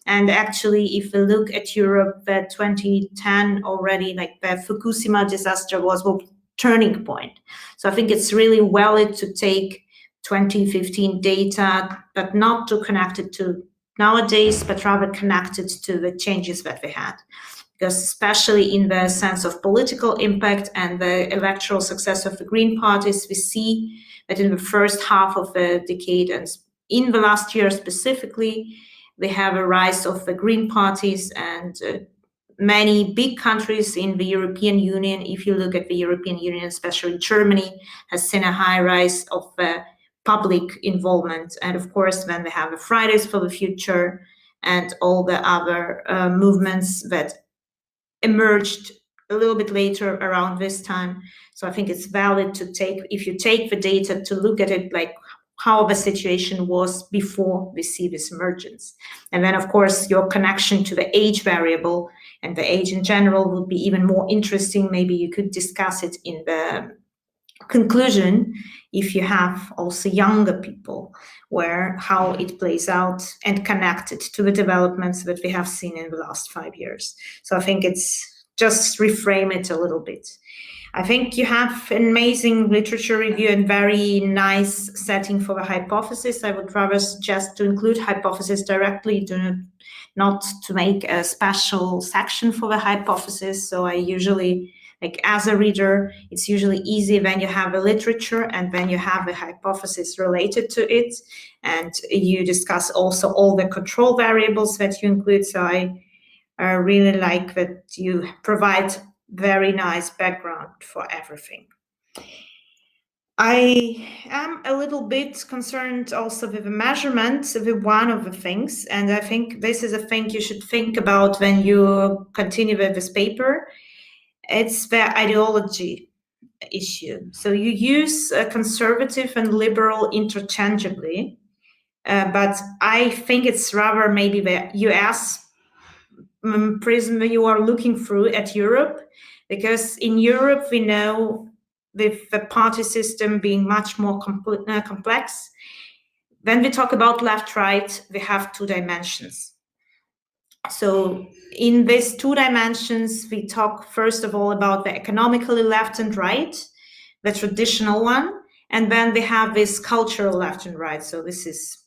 And actually, if we look at Europe, the 2010 already, like the Fukushima disaster was a turning point. So I think it's really valid to take 2015 data, but not to connect it to nowadays, but rather connect it to the changes that we had. Because especially in the sense of political impact and the electoral success of the Green parties, we see that in the first half of the decade and in the last year specifically, we have a rise of the Green parties, and many big countries in the European Union, if you look at the European Union, especially Germany, has seen a high rise of public involvement. And of course, when we have the Fridays for the Future and all the other movements that emerged a little bit later around this time. So I think it's valid to take, if you take the data, to look at it like how the situation was before we see this emergence. And then, of course, your connection to the age variable and the age in general would be even more interesting. Maybe you could discuss it in the conclusion if you have also younger people, where how it plays out and connected to the developments that we have seen in the last 5 years. So I think it's just reframe it a little bit. I think you have an amazing literature review and very nice setting for the hypothesis. I would rather suggest to include hypothesis directly, not to make a special section for the hypothesis. So I usually, like as a reader, it's usually easy when you have a literature and then you have a hypothesis related to it, and you discuss also all the control variables that you include. So I really like that you provide very nice background for everything. I am a little bit concerned also with the measurement, with one of the things, and I think this is a thing you should think about when you continue with this paper. It's the ideology issue. So you use conservative and liberal interchangeably, but I think it's rather maybe the US prism you are looking through at Europe, because in Europe we know with the party system being much more complex. When we talk about left-right, we have two dimensions. So in these two dimensions, we talk first of all about the economically left and right, the traditional one, and then we have this cultural left and right. So this is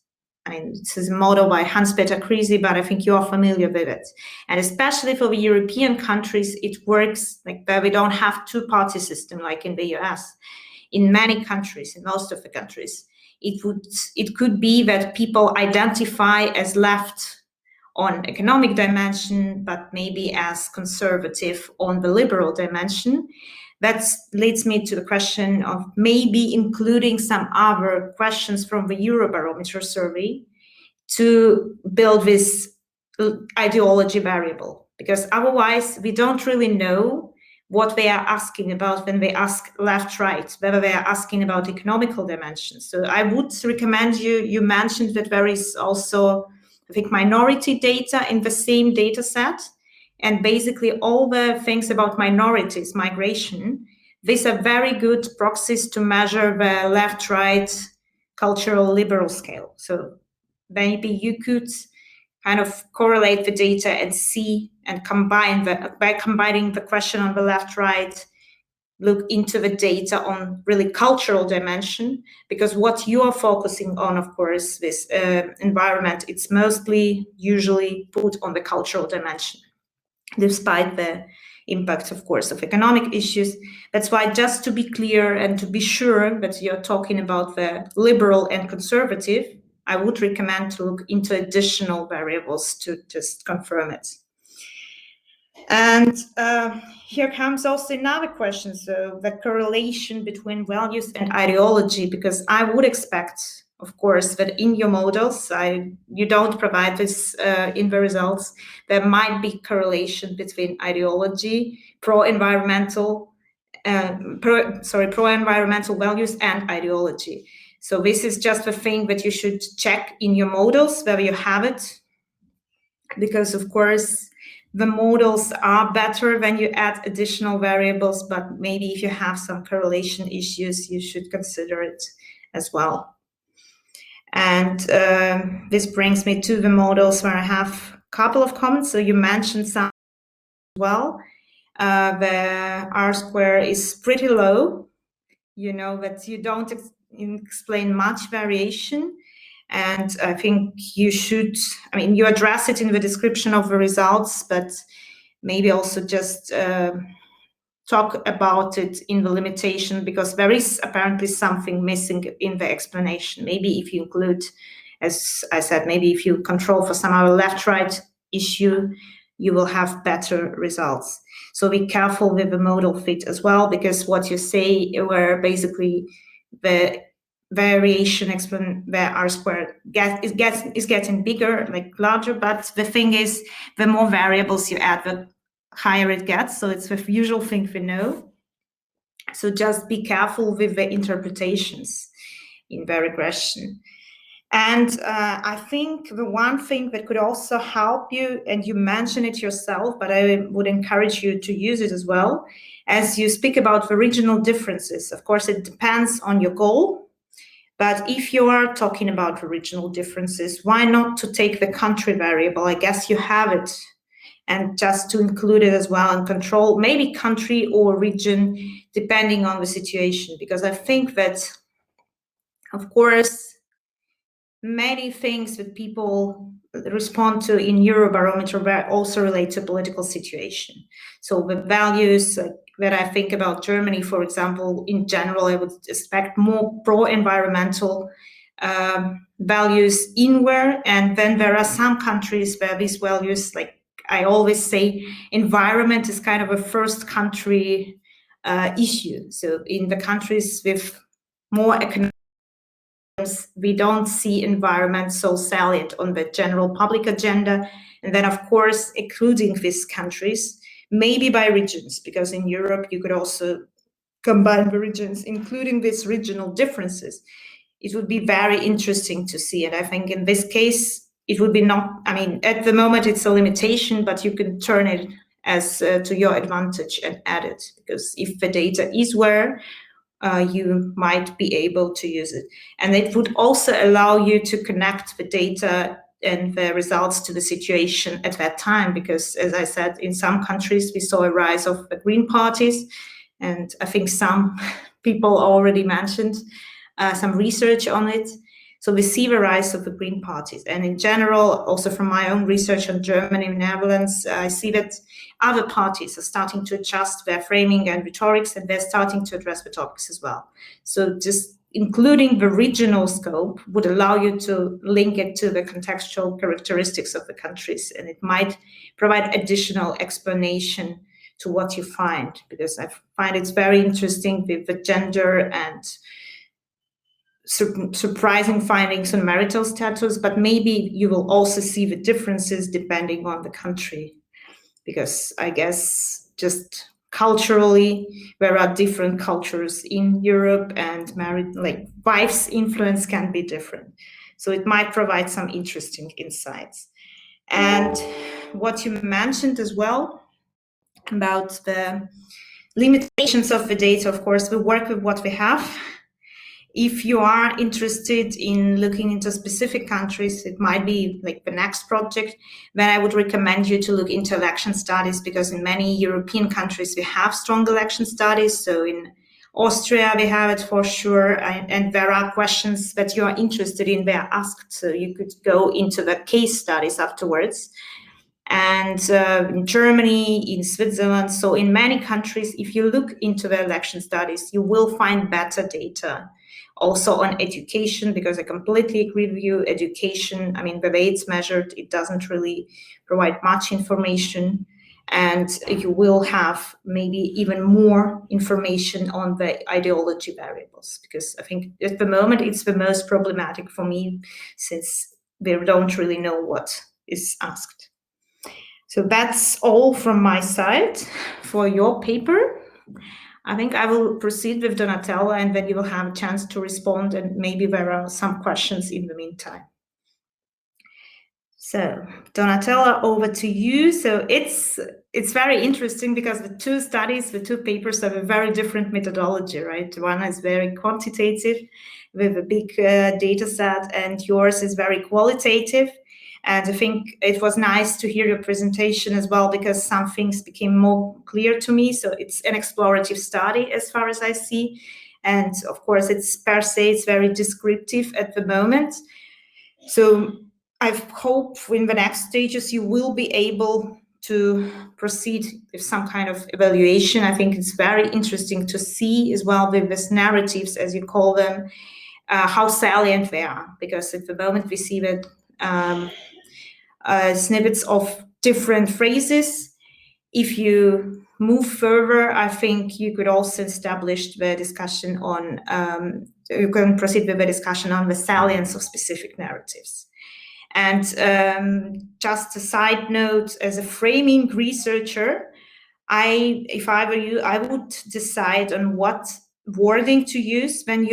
a model by Hans-Peter Krisi, but I think you are familiar with it. And especially for the European countries, it works like that. We don't have two-party system like in the US. In many countries, in most of the countries, it could be that people identify as left on economic dimension, but maybe as conservative on the liberal dimension. That leads me to the question of maybe including some other questions from the Eurobarometer survey to build this ideology variable, because otherwise we don't really know what they are asking about when they ask left-right, whether they are asking about economical dimensions. So I would recommend you mentioned that there is also, I think, minority data in the same data set. And basically all the things about minorities, migration, these are very good proxies to measure the left-right cultural liberal scale. So maybe you could kind of correlate the data and see and combine by combining the question on the left-right, look into the data on really cultural dimension, because what you are focusing on, of course, this environment, it's mostly usually put on the cultural dimension, despite the impact, of course, of economic issues. That's why, just to be clear and to be sure that you're talking about the liberal and conservative, I would recommend to look into additional variables to just confirm it. And here comes also another question, so the correlation between values and ideology, because I would expect, of course, that in your models, you don't provide this in the results, there might be correlation between ideology, pro-environmental values and ideology. So this is just the thing that you should check in your models, whether you have it, because of course, the models are better when you add additional variables, but maybe if you have some correlation issues, you should consider it as well. And this brings me to the models where I have a couple of comments. So you mentioned some as well. The R-square is pretty low, but you don't explain much variation. And I think you should, you address it in the description of the results, but maybe also just talk about it in the limitation, because there is apparently something missing in the explanation. Maybe if you include, as I said, maybe if you control for some other left-right issue, you will have better results. So be careful with the modal fit as well, because what you say where basically the variation the R-squared is getting bigger, like larger, but the thing is, the more variables you add, the higher it gets. So it's the usual thing we know. So just be careful with the interpretations in the regression. And I think the one thing that could also help you, and you mentioned it yourself, but I would encourage you to use it as well, as you speak about the regional differences. Of course, it depends on your goal, but if you are talking about the regional differences, why not to take the country variable? I guess you have it, and just to include it as well and control maybe country or region, depending on the situation, because I think that, of course, many things that people respond to in Eurobarometer also relate to political situation. So the values that I think about Germany, for example, in general, I would expect more pro-environmental values inward. And then there are some countries where these values, like I always say, environment is kind of a first country issue. So in the countries with more economic, we don't see environment so salient on the general public agenda. And then, of course, including these countries, maybe by regions, because in Europe, you could also combine the regions, including these regional differences. It would be very interesting to see it. I think in this case, it would be not, at the moment, it's a limitation, but you can turn it as to your advantage and add it, because if the data is where, you might be able to use it. And it would also allow you to connect the data and the results to the situation at that time, because as I said, in some countries, we saw a rise of the green parties. And I think some people already mentioned some research on it. So we see the rise of the green parties. And in general, also from my own research on Germany and Netherlands, I see that other parties are starting to adjust their framing and rhetorics, and they're starting to address the topics as well. So just including the regional scope would allow you to link it to the contextual characteristics of the countries, and it might provide additional explanation to what you find, because I find it's very interesting with the gender and surprising findings on marital status, but maybe you will also see the differences depending on the country, because I guess just culturally there are different cultures in Europe, and wife's influence can be different. So it might provide some interesting insights. And what you mentioned as well about the limitations of the data, of course, we work with what we have. If you are interested in looking into specific countries, it might be like the next project, then I would recommend you to look into election studies, because in many European countries, we have strong election studies. So in Austria, we have it for sure. And there are questions that you are interested in, they are asked. So you could go into the case studies afterwards. And in Germany, in Switzerland, so in many countries, if you look into the election studies, you will find better data. Also on education, because I completely agree with you, education, the way it's measured, it doesn't really provide much information. And you will have maybe even more information on the ideology variables, because I think at the moment it's the most problematic for me, since we don't really know what is asked. So that's all from my side for your paper. I think I will proceed with Donatella, and then you will have a chance to respond, and maybe there are some questions in the meantime. So Donatella, over to you. So it's very interesting because the two papers have a very different methodology, right? One is very quantitative with a big data set, and yours is very qualitative. And I think it was nice to hear your presentation as well, because some things became more clear to me. So it's an explorative study as far as I see. And of course, it's very descriptive at the moment. So I hope in the next stages you will be able to proceed with some kind of evaluation. I think it's very interesting to see as well with these narratives, as you call them, how salient they are, because at the moment we see that snippets of different phrases. If you move further, I think you could also establish the discussion on, you can proceed with the discussion on the salience of specific narratives. And just a side note, as a framing researcher, if I were you, I would decide on what wording to use when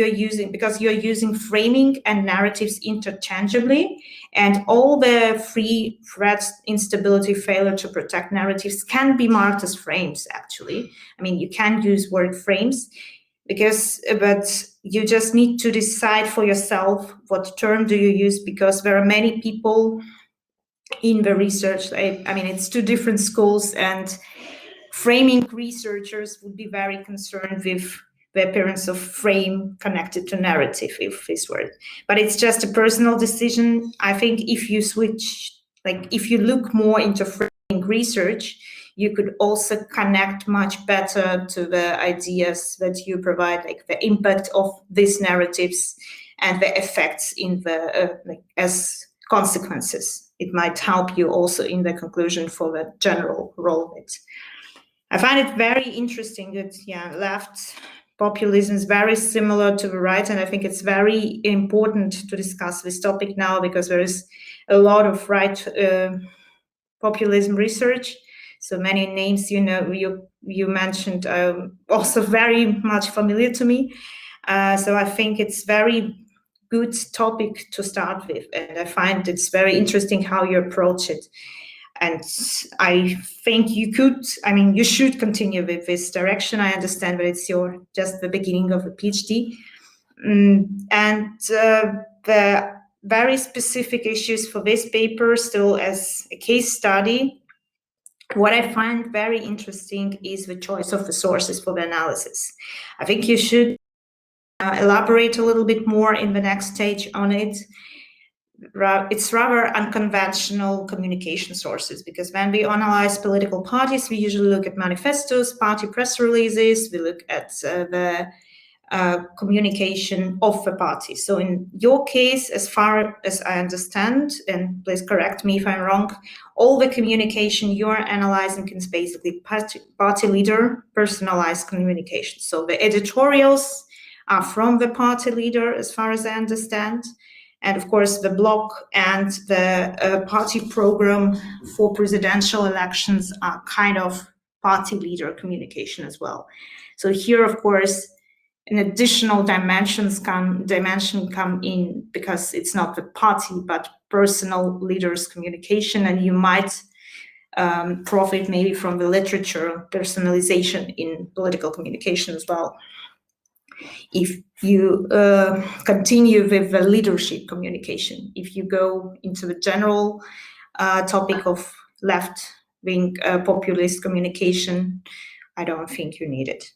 because you're using framing and narratives interchangeably, and all the free threats, instability, failure to protect narratives can be marked as frames, actually. I mean, you can use word frames, but you just need to decide for yourself what term do you use, because there are many people in the research. I mean, it's two different schools, and framing researchers would be very concerned with the appearance of frame connected to narrative, if this word. But it's just a personal decision. I think if you switch, if you look more into framing research, you could also connect much better to the ideas that you provide, like the impact of these narratives and the effects in the as consequences. It might help you also in the conclusion for the general role of it. I find it very interesting that left populism is very similar to the right, and I think it's very important to discuss this topic now, because there is a lot of right populism research. So many names you mentioned are also very much familiar to me. So I think it's very good topic to start with, and I find it's very interesting how you approach it. And I think you should continue with this direction. I understand that it's just the beginning of a PhD. And the very specific issues for this paper, still as a case study, what I find very interesting is the choice of the sources for the analysis. I think you should elaborate a little bit more in the next stage on it. It's rather unconventional communication sources, because when we analyze political parties, we usually look at manifestos, party press releases, we look at the communication of the party. So in your case, as far as I understand, and please correct me if I'm wrong, all the communication you're analyzing is basically party leader personalized communication. So the editorials are from the party leader, as far as I understand. And of course, the blog and the party program for presidential elections are kind of party leader communication as well. So here, of course, an additional dimension come in, because it's not the party, but personal leaders' communication, and you might profit maybe from the literature personalization in political communication as well. If you continue with the leadership communication, if you go into the general topic of left-wing populist communication, I don't think you need it.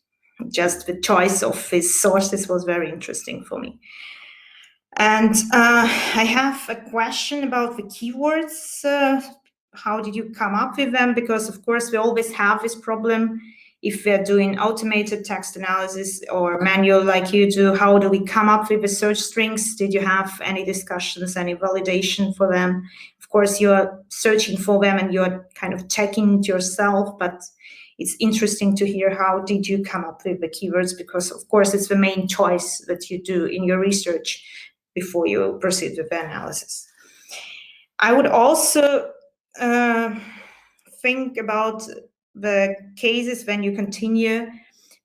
Just the choice of these sources was very interesting for me. And I have a question about the keywords. How did you come up with them? Because of course we always have this problem. If we're doing automated text analysis or manual like you do, how do we come up with the search strings? Did you have any discussions, any validation for them? Of course, you're searching for them and you're kind of checking it yourself, but it's interesting to hear how did you come up with the keywords, because of course it's the main choice that you do in your research before you proceed with the analysis. I would also think about the cases when you continue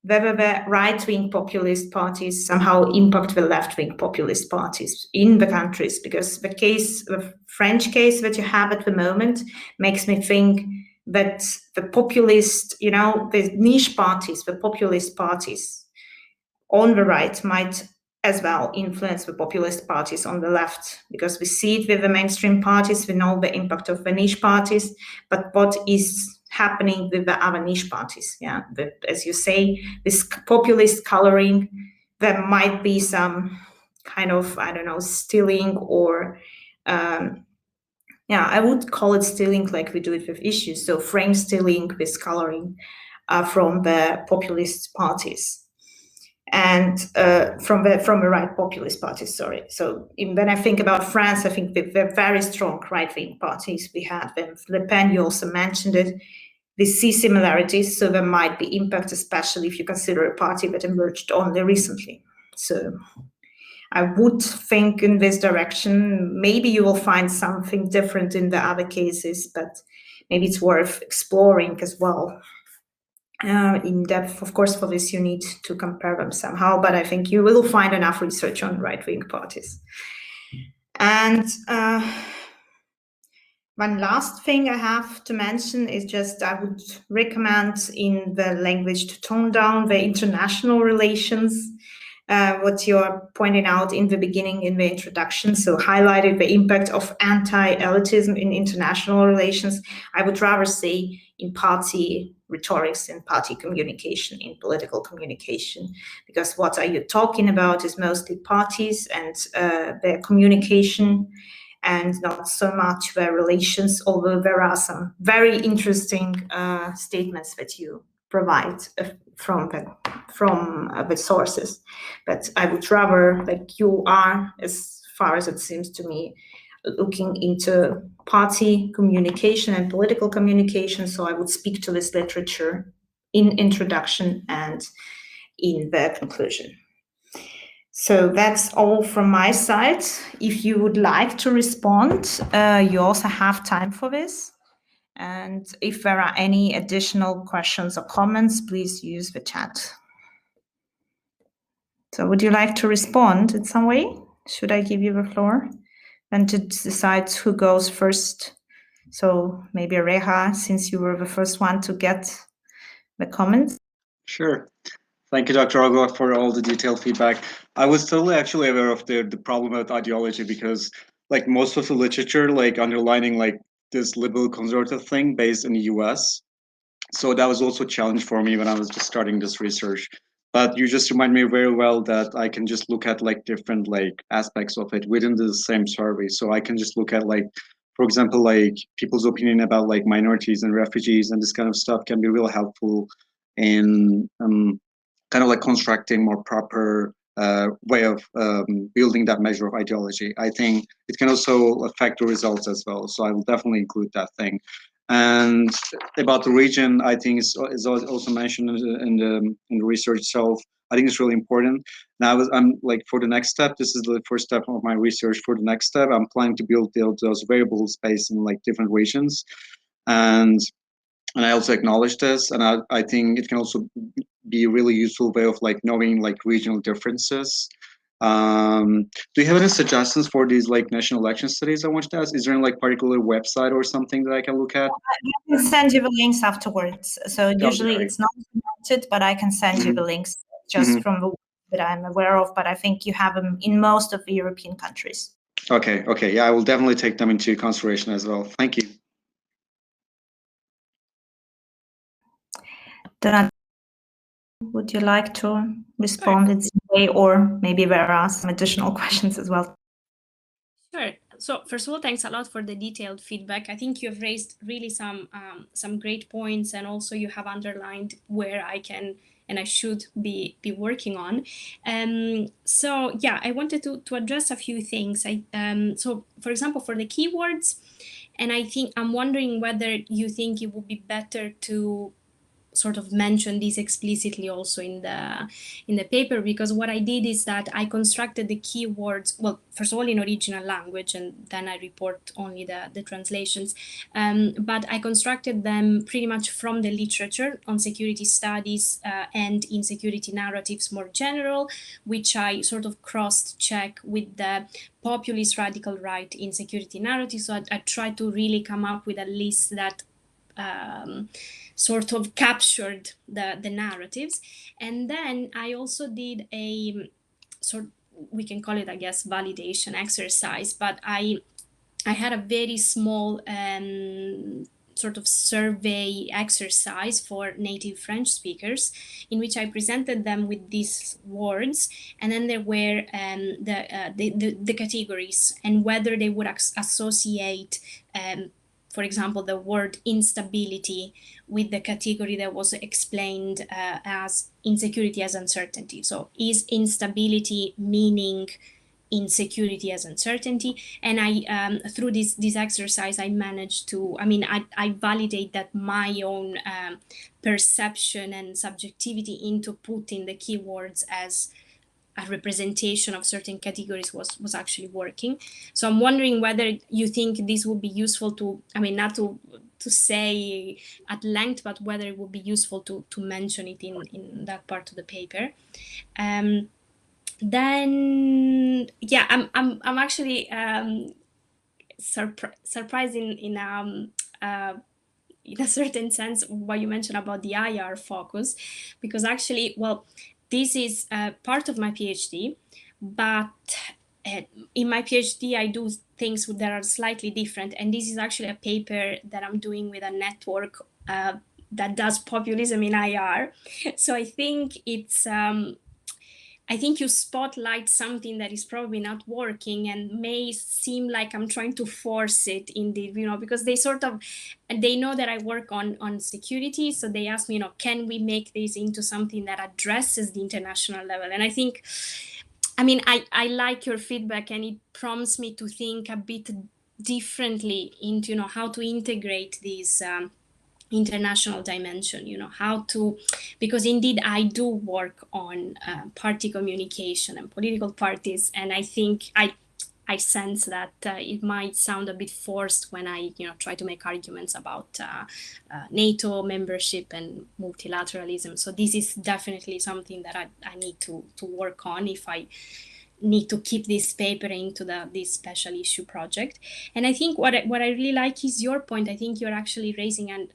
whether the right-wing populist parties somehow impact the left-wing populist parties in the countries, because the French case that you have at the moment makes me think that the populist, the niche parties, the populist parties on the right might as well influence the populist parties on the left, because we see it with the mainstream parties, we know the impact of the niche parties, but what is happening with the other niche parties? As you say, this populist coloring, there might be some kind of, stealing or I would call it stealing like we do it with issues. So frame stealing with coloring from the populist parties. And from the right populist parties, sorry. So when I think about France, I think the very strong right-wing parties we had with Le Pen, you also mentioned it, we see similarities, so there might be impact, especially if you consider a party that emerged only recently. So I would think in this direction. Maybe you will find something different in the other cases, but maybe it's worth exploring as well. In depth. Of course, for this you need to compare them somehow, but I think you will find enough research on right-wing parties. And one last thing I have to mention is just I would recommend in the language to tone down the international relations, what you're pointing out in the beginning in the introduction, so highlighted the impact of anti-elitism in international relations. I would rather say in party rhetorics and party communication, in political communication, because what are you talking about is mostly parties and their communication, and not so much their relations, although there are some very interesting statements that you provide from the sources. But I would rather, like you are, as far as it seems to me, looking into party communication and political communication. So I would speak to this literature in introduction and in the conclusion. So that's all from my side. If you would like to respond, you also have time for this. And if there are any additional questions or comments, please use the chat. So would you like to respond in some way? Should I give you the floor? And to decide who goes first. So maybe Reha, since you were the first one to get the comments. Sure. Thank you, Dr. Olga, for all the detailed feedback. I was totally actually aware of the problem with ideology, because like most of the literature, like underlining like this liberal conservative thing based in the US. So that was also a challenge for me when I was just starting this research. But you just remind me very well that I can just look at like different like aspects of it within the same survey. So I can just look at like, for example, like people's opinion about like minorities and refugees and this kind of stuff can be real helpful in kind of like constructing more proper way of building that measure of ideology. I think it can also affect the results as well. So I will definitely include that thing. And about the region, I think is also mentioned in the research itself. I think it's really important. Now I'm like, for the next step, this is the first step of my research. For the next step, I'm planning to build those variables based in like different regions. And I also acknowledge this, and I think it can also be a really useful way of like knowing like regional differences. Do you have any suggestions for these like national election studies I wanted to ask? Is there any like particular website or something that I can look at? I can send you the links afterwards. So usually it's not connected, but I can send you the links just from the that I'm aware of. But I think you have them in most of the European countries. Okay. Yeah, I will definitely take them into consideration as well. Thank you. Then would you like to respond in some way, or maybe there are some additional questions as well? Sure. So first of all, thanks a lot for the detailed feedback. I think you have raised really some great points, and also you have underlined where I can and I should be working on. So yeah, I wanted to address a few things. So for example, for the keywords, and I think I'm wondering whether you think it would be better to sort of mention this explicitly also in the paper, because what I did is that I constructed the keywords, well, first of all in original language, and then I report only the translations, but I constructed them pretty much from the literature on security studies and in security narratives more general, which I sort of cross-check with the populist radical right in security narratives. So I tried to really come up with a list that sort of captured the narratives. And then I also did a sort, we can call it, I guess, validation exercise, but I had a very small sort of survey exercise for native French speakers, in which I presented them with these words, and then there were the categories and whether they would associate for example, the word instability with the category that was explained as insecurity as uncertainty. So is instability meaning insecurity as uncertainty? And I through this exercise I managed to, I validate that my own perception and subjectivity into putting the keywords as a representation of certain categories was actually working. So I'm wondering whether you think this would be useful to, not to say at length, but whether it would be useful to mention it in that part of the paper. Then yeah, I'm actually surprised in a certain sense what you mentioned about the IR focus, because actually, well, this is part of my PhD, but in my PhD I do things that are slightly different, and this is actually a paper that I'm doing with a network that does populism in IR. So I think it's I think you spotlight something that is probably not working and may seem like I'm trying to force it indeed, because they know that I work on security. So they ask me, can we make this into something that addresses the international level? And I think, I like your feedback, and it prompts me to think a bit differently into, how to integrate these international dimension, how to, because indeed I do work on party communication and political parties, and I think I sense that it might sound a bit forced when I try to make arguments about NATO membership and multilateralism. So this is definitely something that I need to work on if I need to keep this paper into this special issue project. And I think what I really like is your point. I think you're actually raising a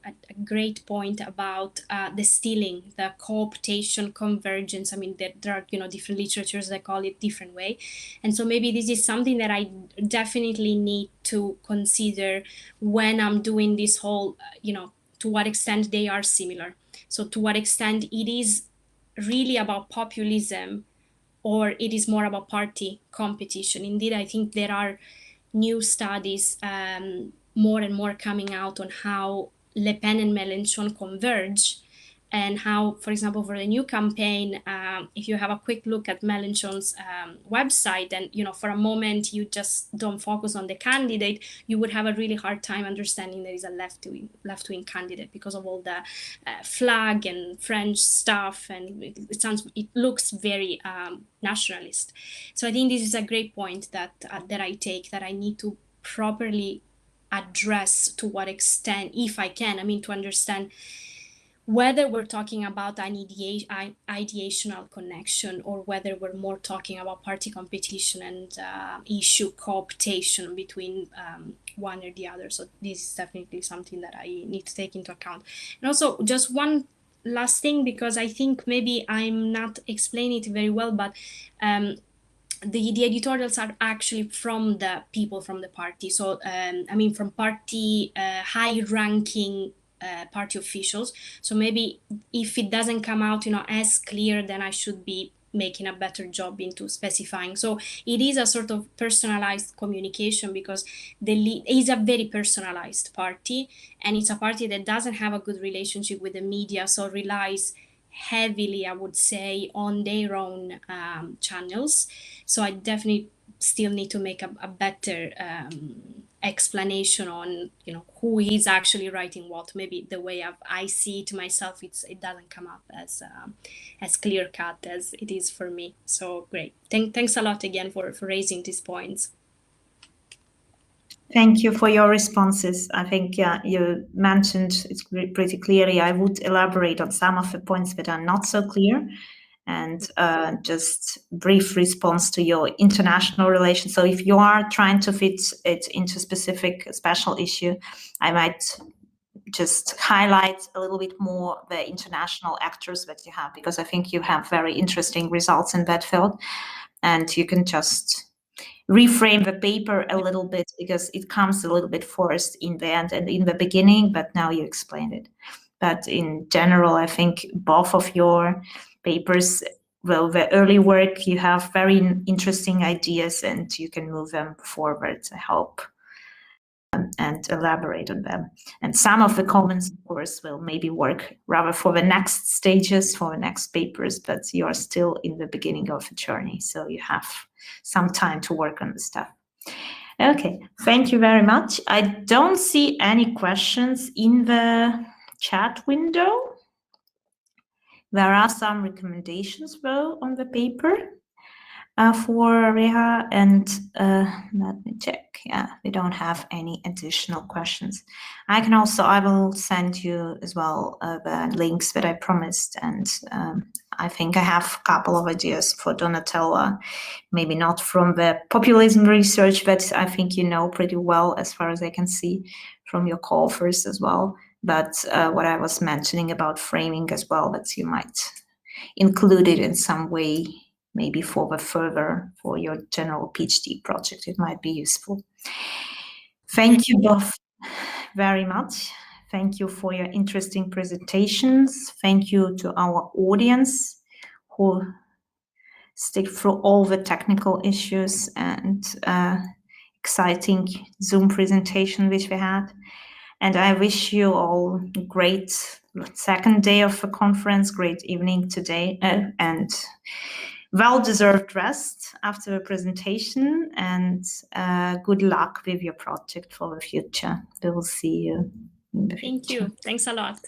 great point about the stealing, the co-optation, convergence. There are different literatures that call it different way, and so maybe this is something that I definitely need to consider when I'm doing this whole to what extent they are similar. So to what extent it is really about populism, or it is more about party competition. Indeed, I think there are new studies more and more coming out on how Le Pen and Mélenchon converge, and how, for example, for the new campaign, if you have a quick look at Mélenchon's website, and for a moment you just don't focus on the candidate, you would have a really hard time understanding there is a left-wing candidate because of all the flag and French stuff, and it looks very nationalist. So I think this is a great point that I take, that I need to properly address to what extent, if I can, to understand whether we're talking about an ideational connection, or whether we're more talking about party competition and issue co-optation between one or the other. So this is definitely something that I need to take into account. And also, just one last thing, because I think maybe I'm not explaining it very well, but the editorials are actually from the people from the party. So from party high-ranking party officials. So maybe if it doesn't come out as clear, then I should be making a better job into specifying. So it is a sort of personalized communication, because the is a very personalized party, and it's a party that doesn't have a good relationship with the media, so relies heavily, I would say, on their own channels. So I definitely still need to make a better explanation on, who is actually writing what. Maybe the way I see it myself, it doesn't come up as clear cut as it is for me. So great. Thanks a lot again for raising these points. Thank you for your responses. I think, you mentioned it pretty clearly. I would elaborate on some of the points that are not so clear, and just brief response to your international relations. So if you are trying to fit it into specific special issue, I might just highlight a little bit more the international actors that you have, because I think you have very interesting results in that field, and you can just reframe the paper a little bit, because it comes a little bit forced in the end and in the beginning, but now you explained it. But in general, I think both of your papers, well, the early work, you have very interesting ideas and you can move them forward. I hope, and elaborate on them. And some of the comments, of course, will maybe work rather for the next stages, for the next papers, but you are still in the beginning of the journey, so you have some time to work on the stuff. Okay, thank you very much. I don't see any questions in the chat window. There are some recommendations, though, on the paper for Reha, and let me check. Yeah, we don't have any additional questions. I will send you as well the links that I promised, and I think I have a couple of ideas for Donatella, maybe not from the populism research, but I think you know pretty well, as far as I can see from your call first as well. But what I was mentioning about framing as well, that you might include it in some way, maybe for your general PhD project, it might be useful. Thank you both very much. Thank you for your interesting presentations. Thank you to our audience who stick through all the technical issues and exciting Zoom presentation which we had. And I wish you all a great second day of the conference, great evening today, and well-deserved rest after the presentation, and good luck with your project for the future. We will see you in the future. Thank you. Thanks a lot.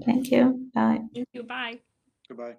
Thank you. Bye. Thank you. Bye. Goodbye.